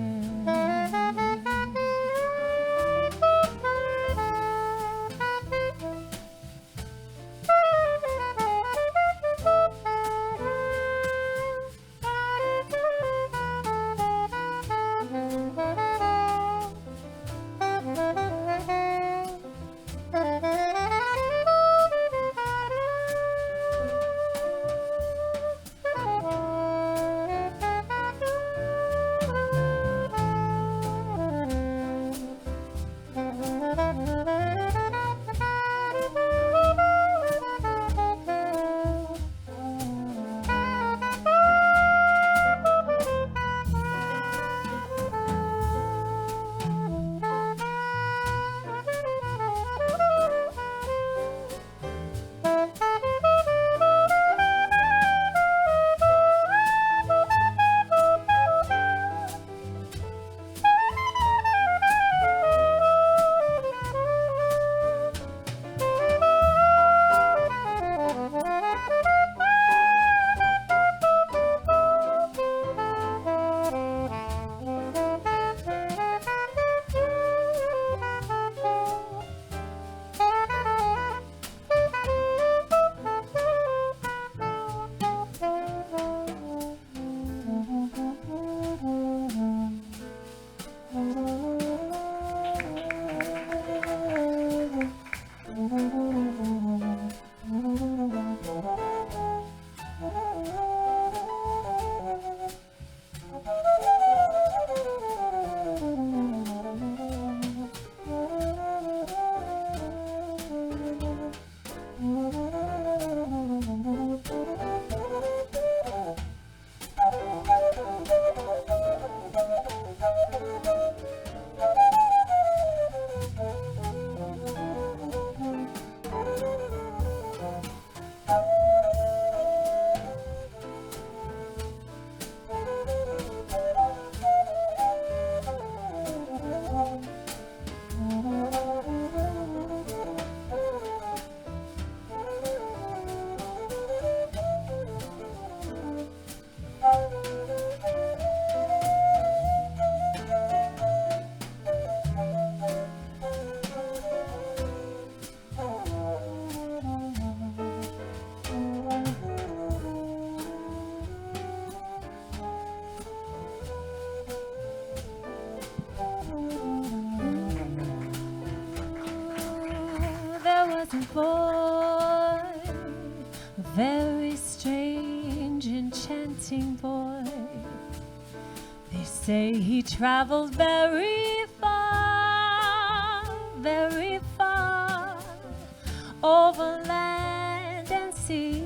Boy, a very strange, enchanting boy. They say he traveled very far, over land and sea.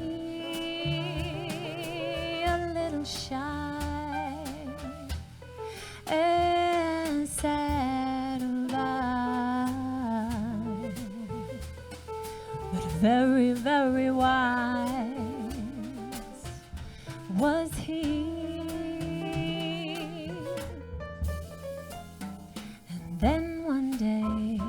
A little shy and sad alive, but very, very wise was he. And then one day,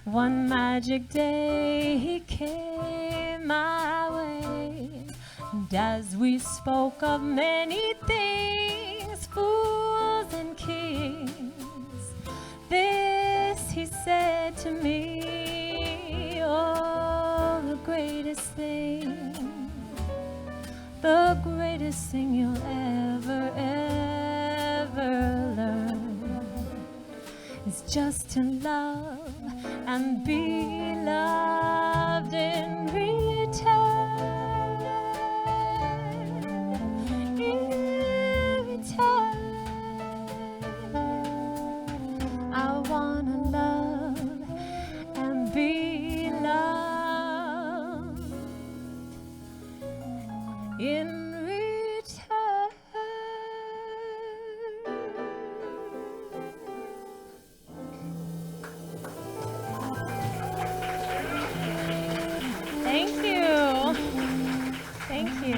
one magic day, he came my way, and as we spoke of many things, fools and kings, this he said to me: oh, the greatest thing you'll ever learn is just to love and be loved in return. in return. Thank you. Thank you.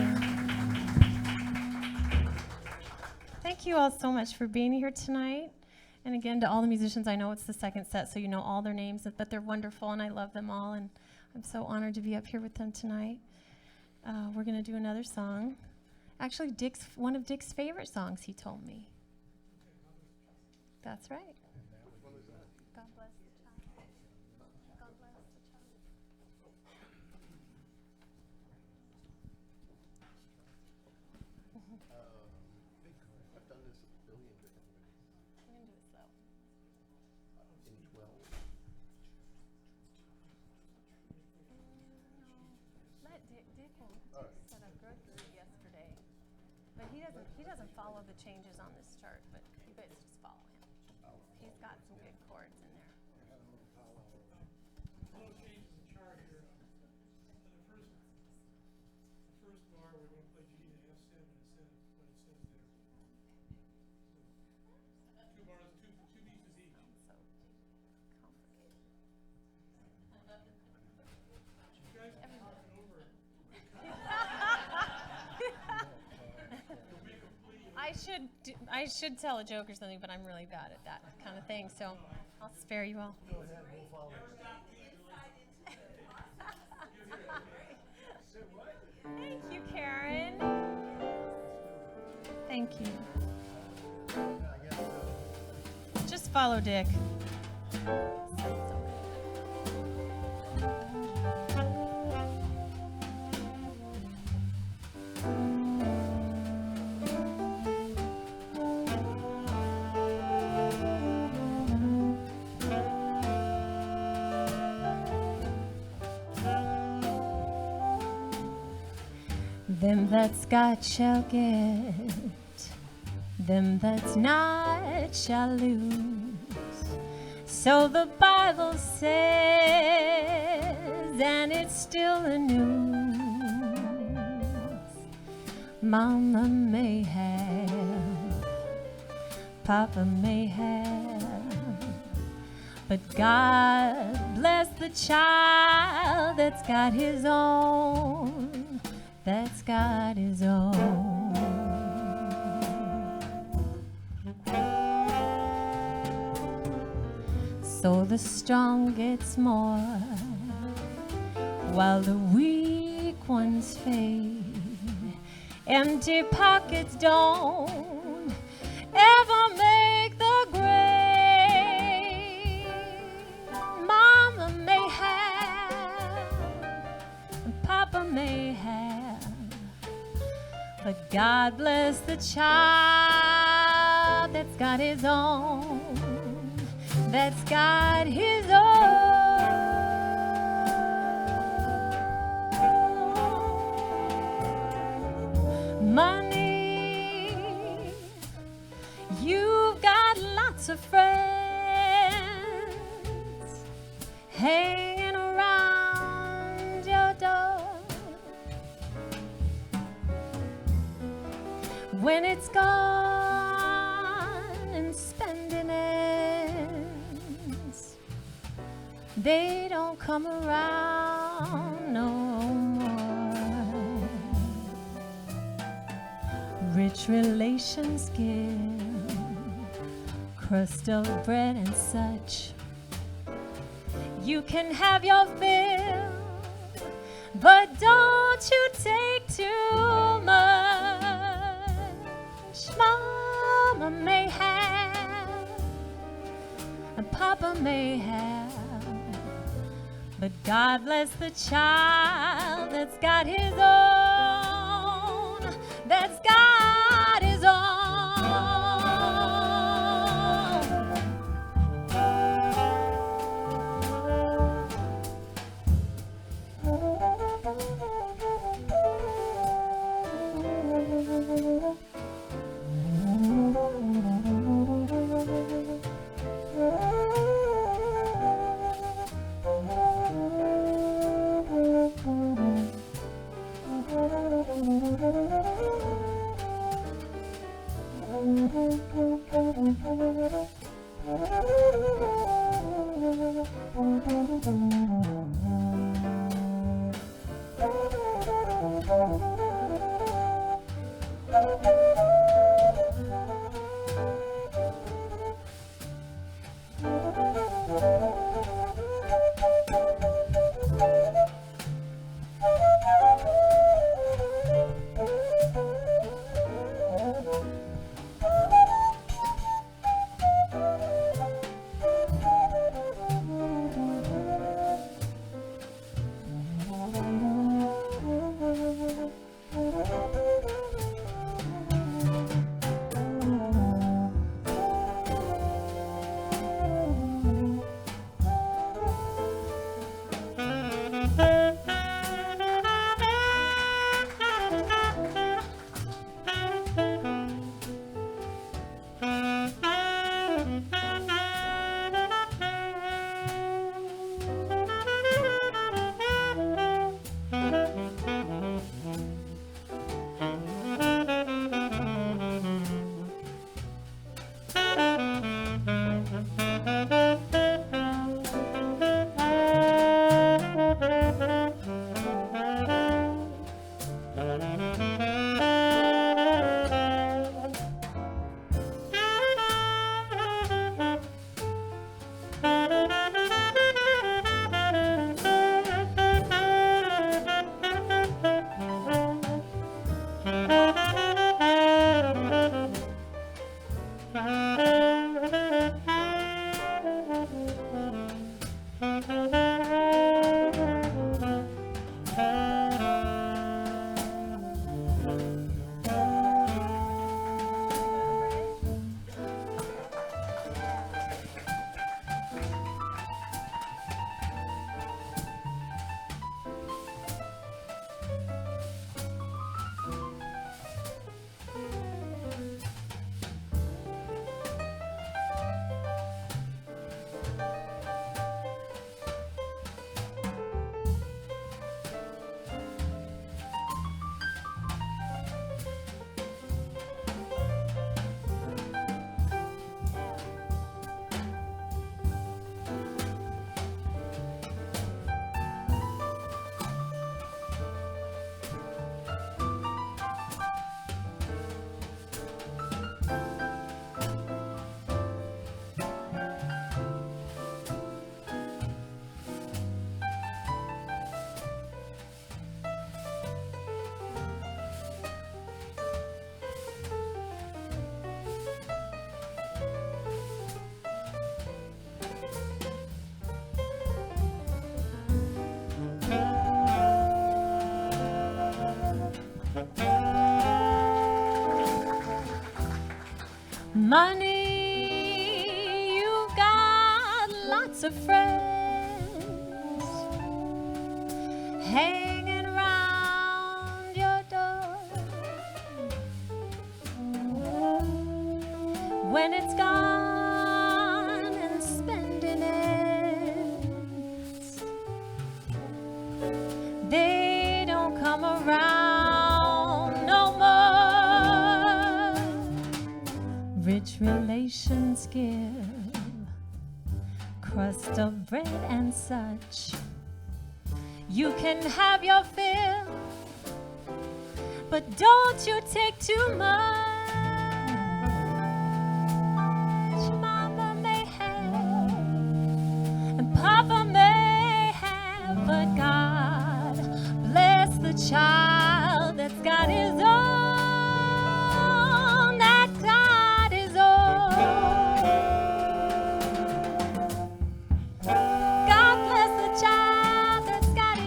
Thank you all so much for being here tonight. And again, to all the musicians, I know it's the second set, so you know all their names, but they're wonderful, and I love them all, and I'm so honored to be up here with them tonight. We're going to do another song. Actually, one of Dick's favorite songs, he told me. That's right. God bless the child. God bless the child. I've done this a billion different ways. I'm going to do it slow. In 12. Let Dick will All right. set up good for yesterday. But he doesn't follow the changes on this chart, but you guys just follow him. He's got some good chords in there. Little change in the chart here. The first bar, we're going to play G to F7 instead of what it says there. So, two bars, two pieces each. So complicated. You guys can talk it over. I should tell a joke or something, but I'm really bad at that kind of thing, so I'll spare you all. Go ahead, we'll follow. Thank you, Karen. Thank you. Just follow Dick. Them that's got shall get, them that's not shall lose. So the Bible says, and it's still the news. Mama may have, Papa may have, but God bless the child that's got his own, that's got his own. So the strong gets more, while the weak ones fade. Empty pockets don't ever make the grade. Mama may have, Papa may have, but God bless the child that's got his own, that's got his own. Money, you've got lots of friends hanging around your door. When it's gone and spending ends, they don't come around no more. Rich relations give crust of bread and such. You can have your fill, but don't you take too much. Mama may have, and Papa may have, but God bless the child that's got his own, that's got his own. money, you've got lots of friends hanging round your door. When it's gone and spending it, they don't come around no more. Rich relations give crust of bread and such. You can have your fill, but don't you take too much. Mama may have, and Papa may have, but God bless the child that's got his own, that got his own. God bless the child that's got his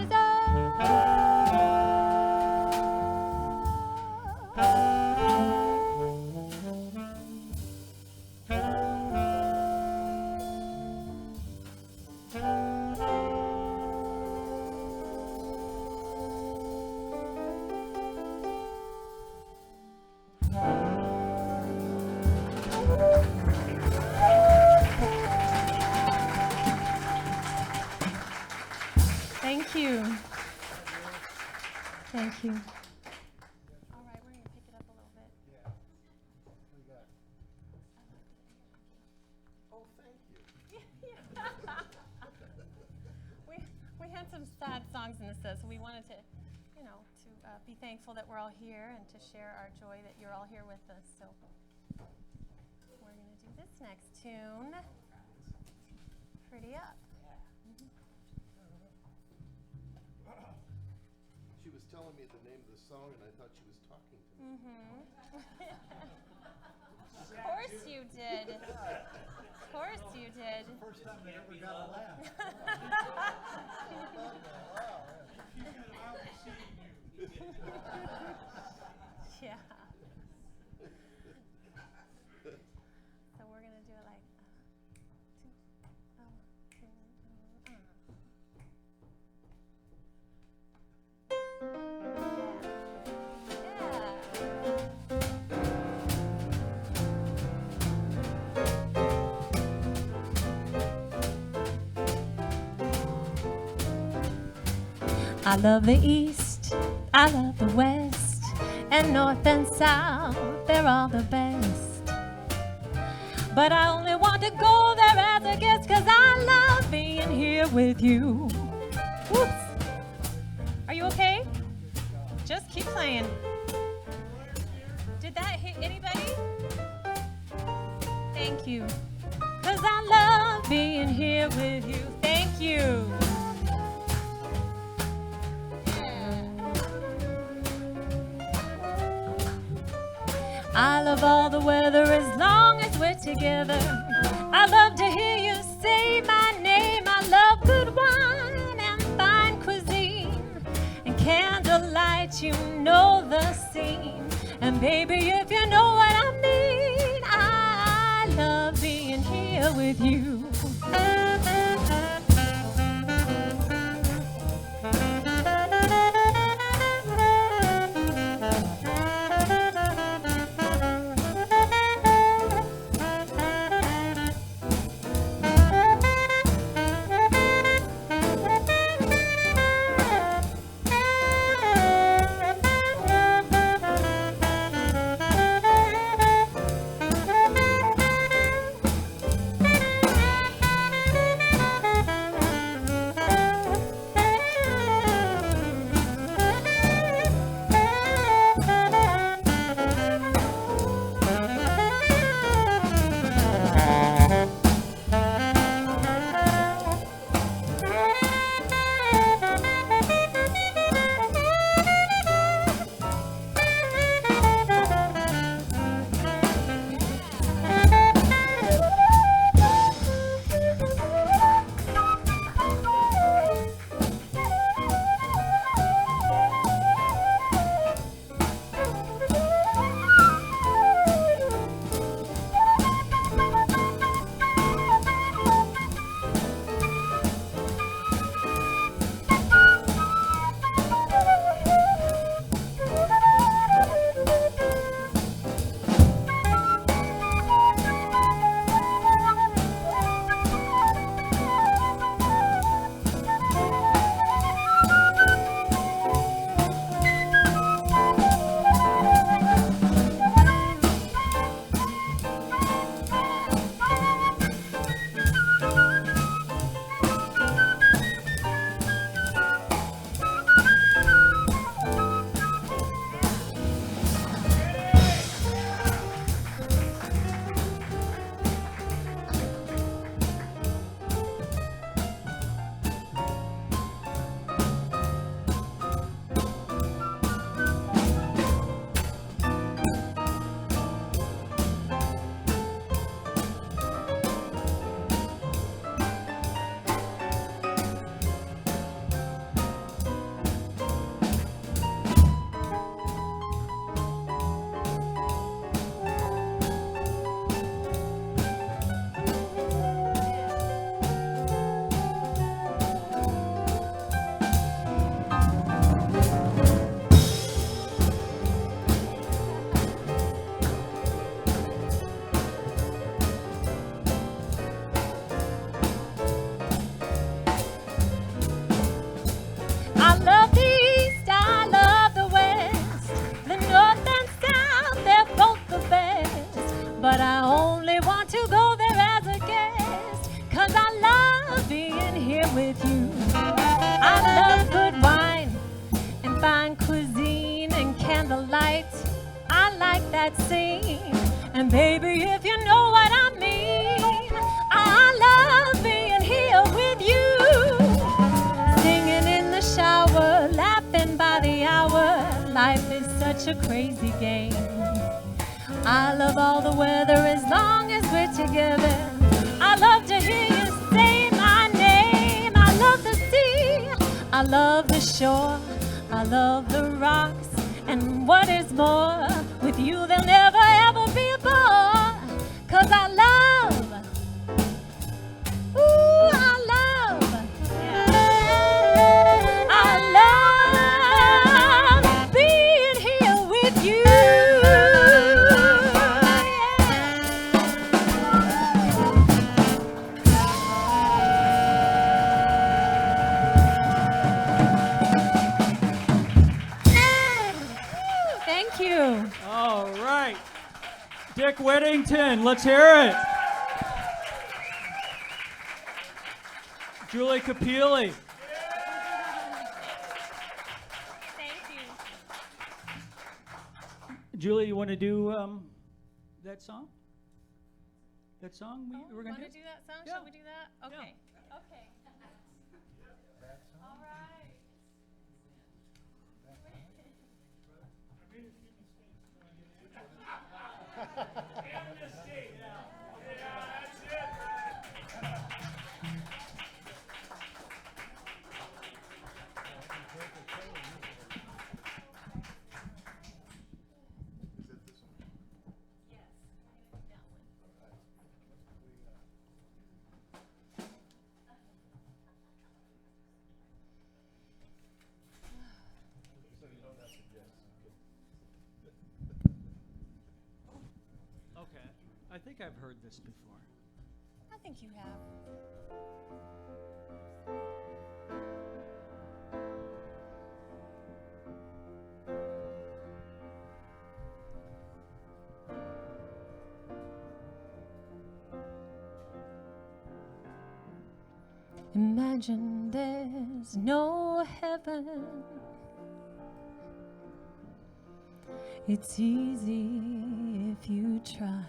Thank you. Thank you. All right, we're going to pick it up a little bit. Oh, thank you. We had some sad songs in the set, so we wanted to, you know, to be thankful that we're all here and to share our joy that you're all here with us. So we're going to do this next tune. Pretty up. She was telling me the name of the song, and I thought she was talking to me. Of course you did. Of course you did. First time they ever got a laugh. Yeah. So we're gonna do it like I love the East, I love the West, and North and South, they're all the best. But I only want to go there as a guest, 'cause I love being here with you. Whoops. Are you okay? Just keep playing. Did that hit anybody? Thank you. 'Cause I love being here with you. Thank you. I love all the weather as long as we're together. I love to hear you say my name. I love good wine and fine cuisine and candlelight, you know the scene. And baby, if you know what I mean, I love being here with you. that scene. And baby, if you know what I mean, I love being here with you. Singing in the shower, laughing by the hour. Life is such a crazy game. I love all the weather as long as we're together. I love to hear you say my name. I love the sea, I love the shore, I love the rocks, and what is more, with you there'll never ever be a bore. 'Cause I love, ooh, I love being here with you. Thank you. All right. Dick Whittington, let's hear it. Julie Capili. Thank you. Julie, you want to do that song? That song we were going Want to to do? do that song? Yeah. Shall we do that? Okay. Okay. All right. Okay. I think I've heard this before. I think you have. Imagine there's no heaven. It's easy if you try.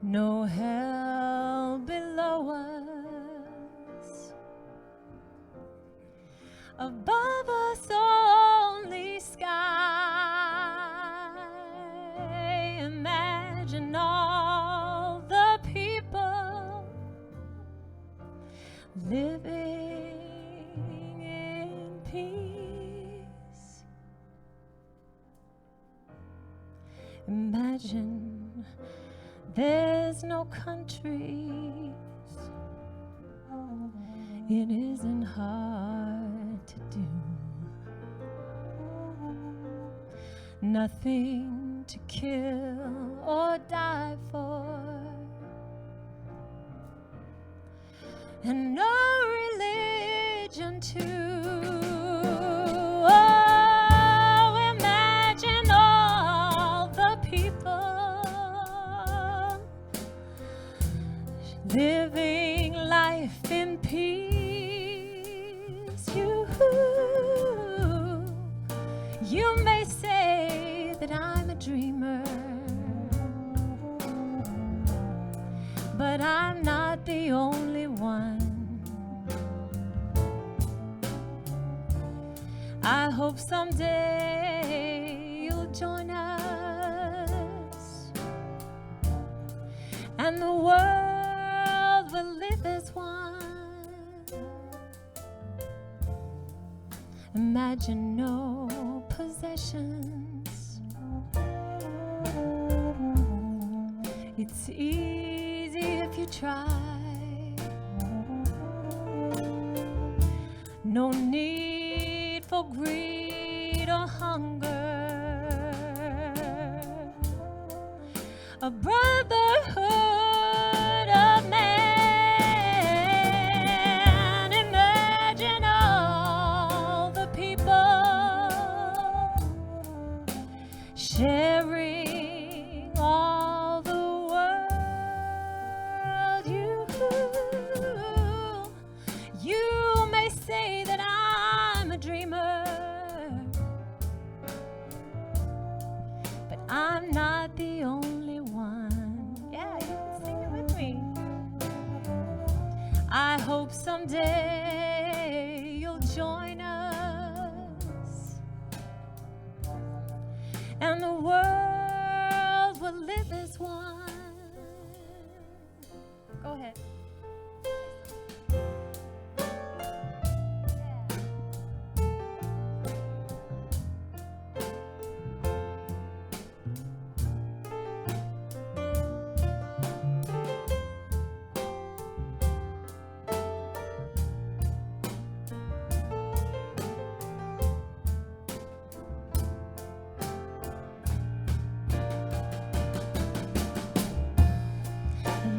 No hell below us. Above us only sky. Imagine all the people living in peace. Imagine there's no countries. It isn't hard to do. Nothing to kill or die for, and no religion too. Oh, imagine all the people living life in peace. You may say that I'm a dreamer, but I'm not the only one. I hope someday you'll join us, and the world will live as one. Imagine no possessions. It's easy if you try. No need for greed or hunger. A brotherhood of man. Imagine all the people sharing all the world. You may say that I'm a dreamer, someday you'll join us, and the world will live as one. Go ahead.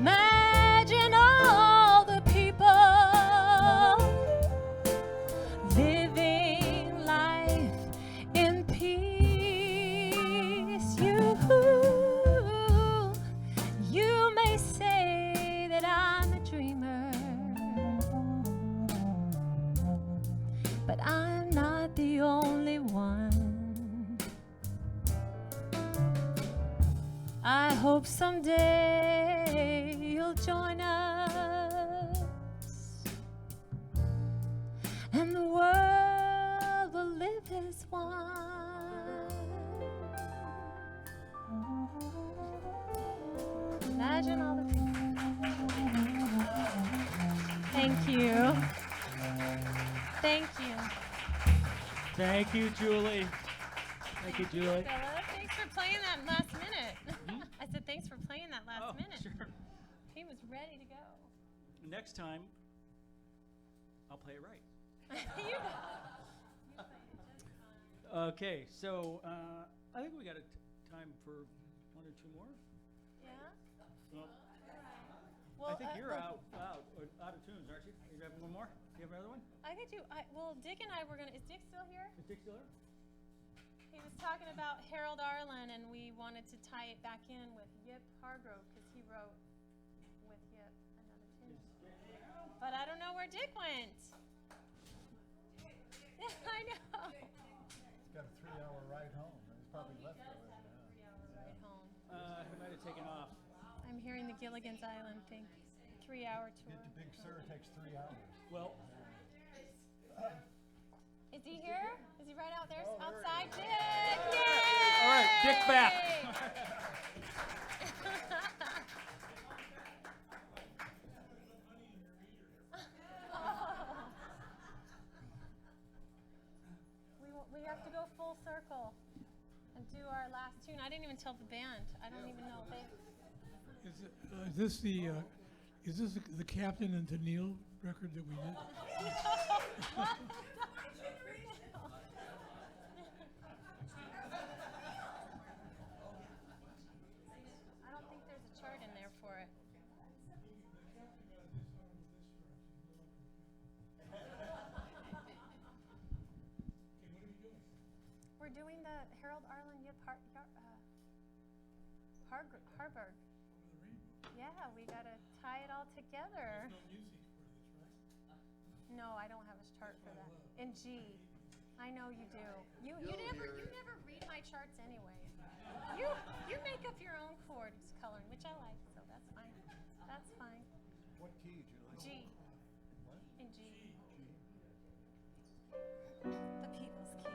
Imagine all the people living life in peace. You may say that I'm a dreamer, but I'm not the only one. I hope someday you'll join us, and the world will live as one. Imagine all the people. Thank you. Thank you. Thank you, Julie. Thank you, Julie. Phillip, thanks for playing that last minute. I said thanks for playing that last minute. Sure. He was ready to go. Next time, I'll play it right. You Okay, so I think we got time for one or two more. Yeah? Well, I think you're out of tunes, aren't you? You have one more? You have another one? I could do, well, Dick and I were gonna, is Dick still here? Is Dick still there? He was talking about Harold Arlen, and we wanted to tie it back in with Yip Hargrove, because he wrote with Yip another tune. But I don't know where Dick went. I know. He's got a 3-hour ride home. He's probably left already now. 3-hour ride home. He might have taken off. I'm hearing the Gilligan's Island thing. 3-hour tour. Get to Big Sur takes 3 hours. Well, is he here? Is he right out there? Oh, there he Outside? is. Dick! Yay! all right, Dick back. We have to go full circle and do our last tune. I didn't even tell the band. I don't even know. Is this the Captain and Tennille record that we did? I don't think there's a chart in there for it. We're doing the Harold Arlen Yip Harburg. Yeah, we gotta tie it all together. There's no music for this, right? No, I don't have a chart for that. In G. I know you do. You never read my charts anyway. You make up your own chord coloring, which I like, so that's fine. That's fine. What key did you like? G. What? In G. The people's key.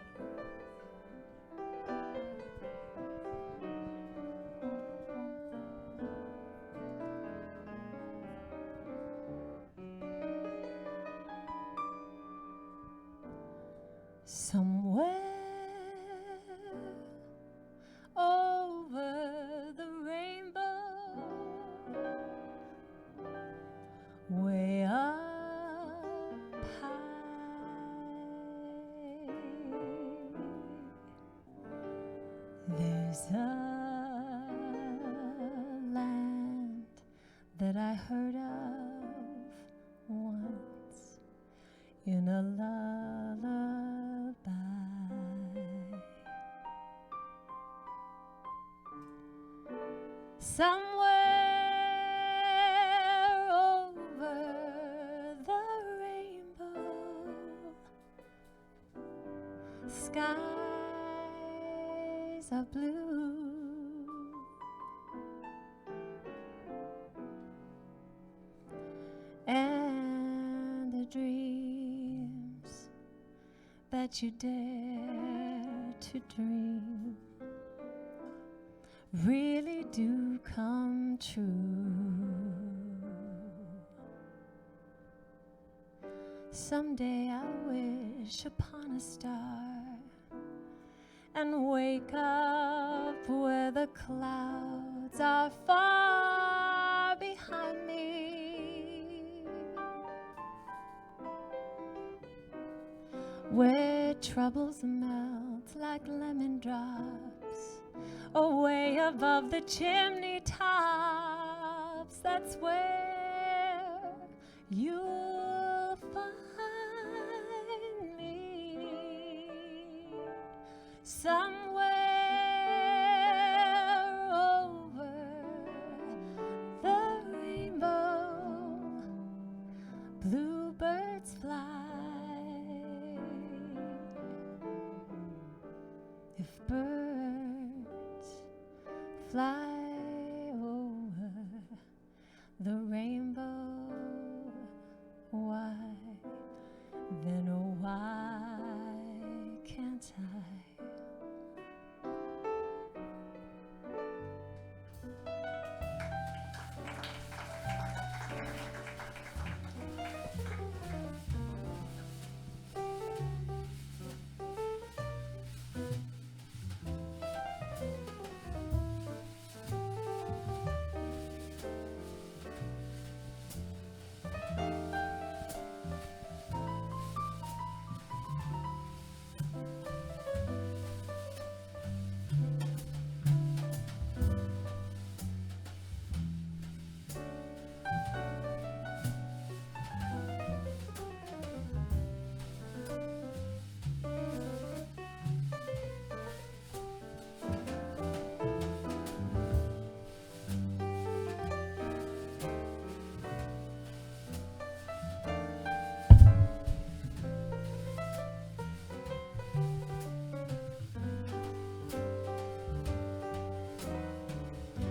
Somewhere over the rainbow, way up high, there's a land that I heard of once in a lullaby. Somewhere over the rainbow, skies are blue, and that you dare to dream really do come true. Someday I wish upon a star and wake up where the clouds are far behind me, where troubles melt like lemon drops away above the chimney tops. That's where you'll find me, somewhere over the rainbow. Bluebirds fly. If birds fly over the rainbow, why then oh why can't I?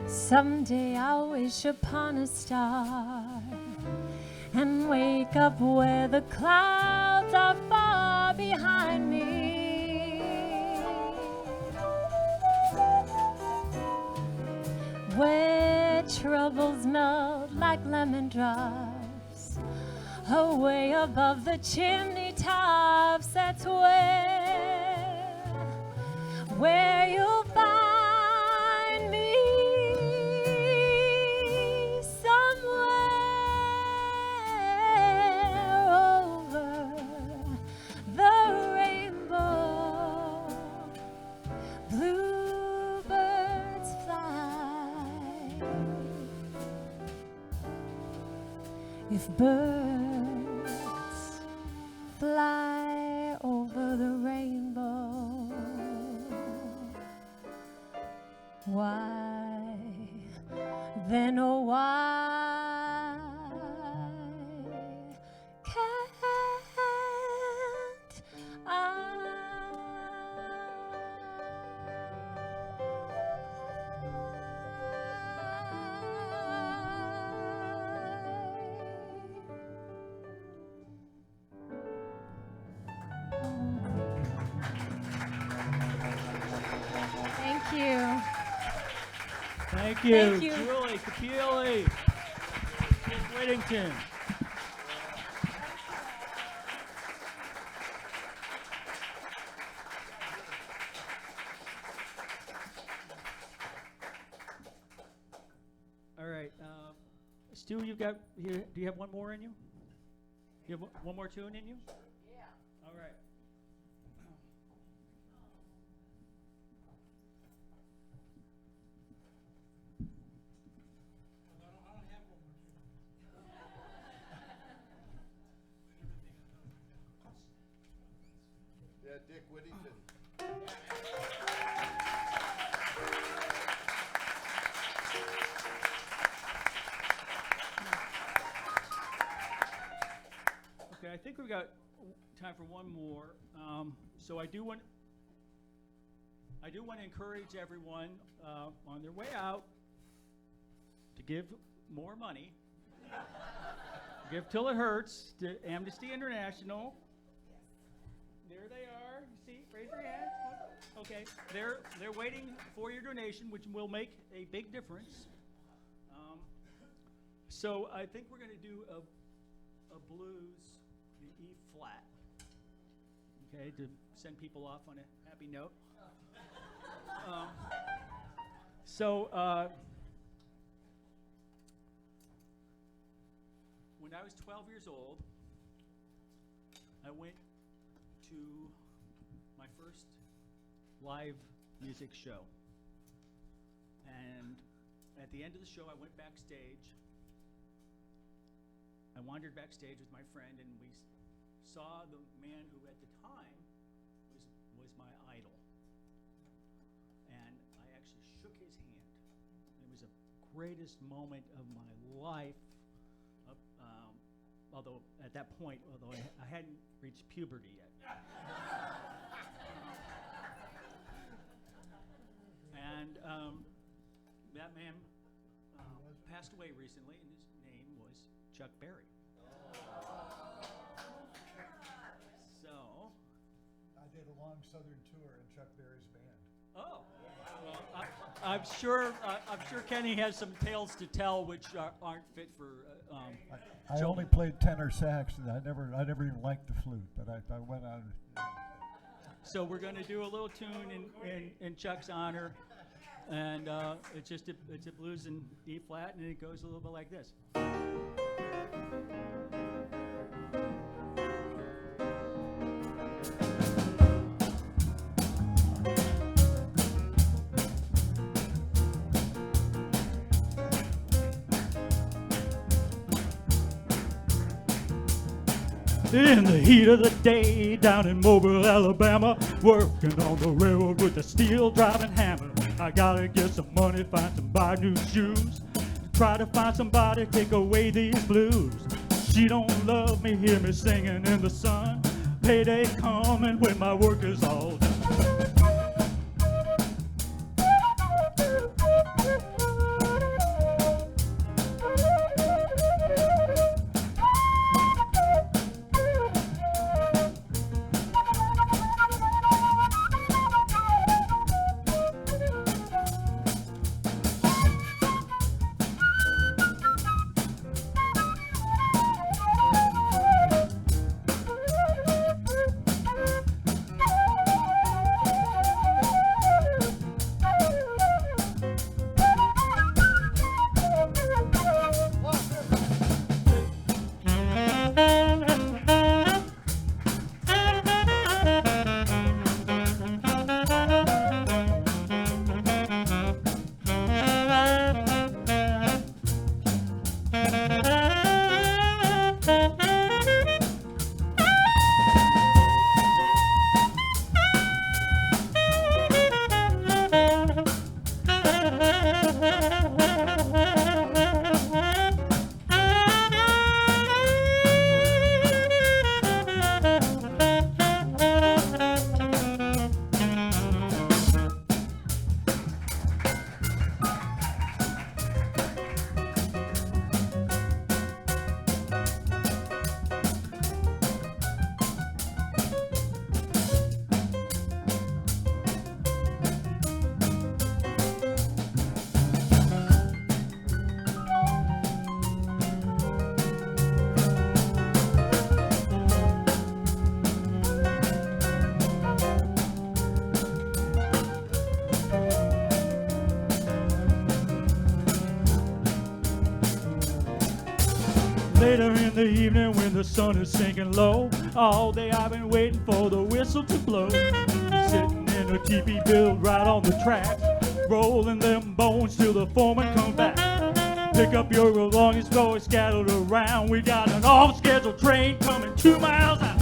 Someday I'll wish upon a star and wake up where the clouds are far behind me, where troubles melt like lemon drops away above the chimney tops. That's where you'll find me, somewhere over the rainbow. Bluebirds fly. If birds fly over the rainbow, why then oh why can't Thank you. Thank you, Thank you. Julie, Capili, Whittington. All right, Stu, you've got here. Do you have one more in you? You have one more tune in you? Yeah. All right. I don't have one more tune. Yeah, Dick Whittington. Okay, I think we've got time for one more. So I do want to encourage everyone on their way out to give more money. Give till it hurts to Amnesty International. There they are. See, raise your hand. Okay, they're waiting for your donation, which will make a big difference. So I think we're going to do a blues, the E flat. Okay, to send people off on a happy note. When I was 12 years old, I went to my first live music show. And at the end of the show, I went backstage. I wandered backstage with my friend, and we saw the man who at the time was my idol. And I actually shook his hand. It was the greatest moment of my life. Although at that point, I hadn't reached puberty yet. And that man passed away recently, and his name was Chuck Berry. So I did a long Southern tour in Chuck Berry's band. Oh, well, I'm sure Kenny has some tales to tell which aren't fit for. I only played tenor sax, and I never even liked the flute, but I went on. So we're going to do a little tune in Chuck's honor, and it's a blues in E flat, and it goes a little bit like this. In the heat of the day, down in Mobile, Alabama, working on the railroad with a steel driving hammer. I gotta get some money, find some buy new shoes, try to find somebody, take away these blues. She don't love me, hear me singing in the sun. Payday coming when my work is all done. Later in the evening when the sun is sinking low, all day I've been waiting for the whistle to blow. Sitting in a teepee built right on the track, rolling them bones till the foreman come back. Pick up your belongings, go scattered around. We got an off-schedule train coming 2 miles out.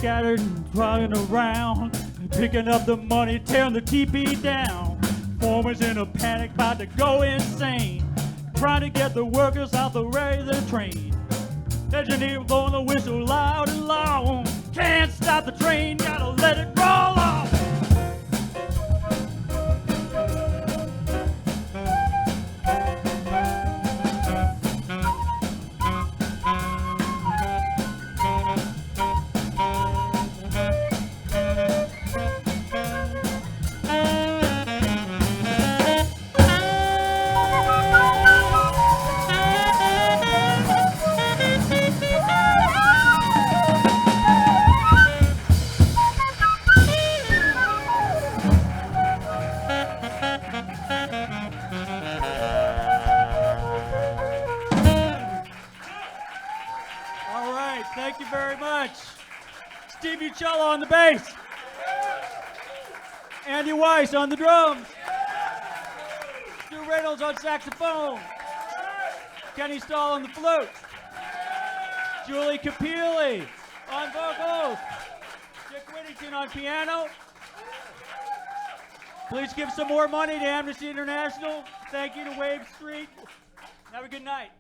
scattered and flying around, picking up the money, tearing the teepee down. Foreman's in a panic, about to go insane, trying to get the workers out the way of the train. Engineer blowing the whistle loud and long. Can't stop the train, gotta let it roll on. Thank you very much. Steve Uccello on the bass. Andy Weis on the drums. Stu Reynolds on saxophone. Kenny Stahl on the flute. Julie Capili on vocals. Dick Whittington on piano. Please give some more money to Amnesty International. Thank you to Wave Street. Have a good night.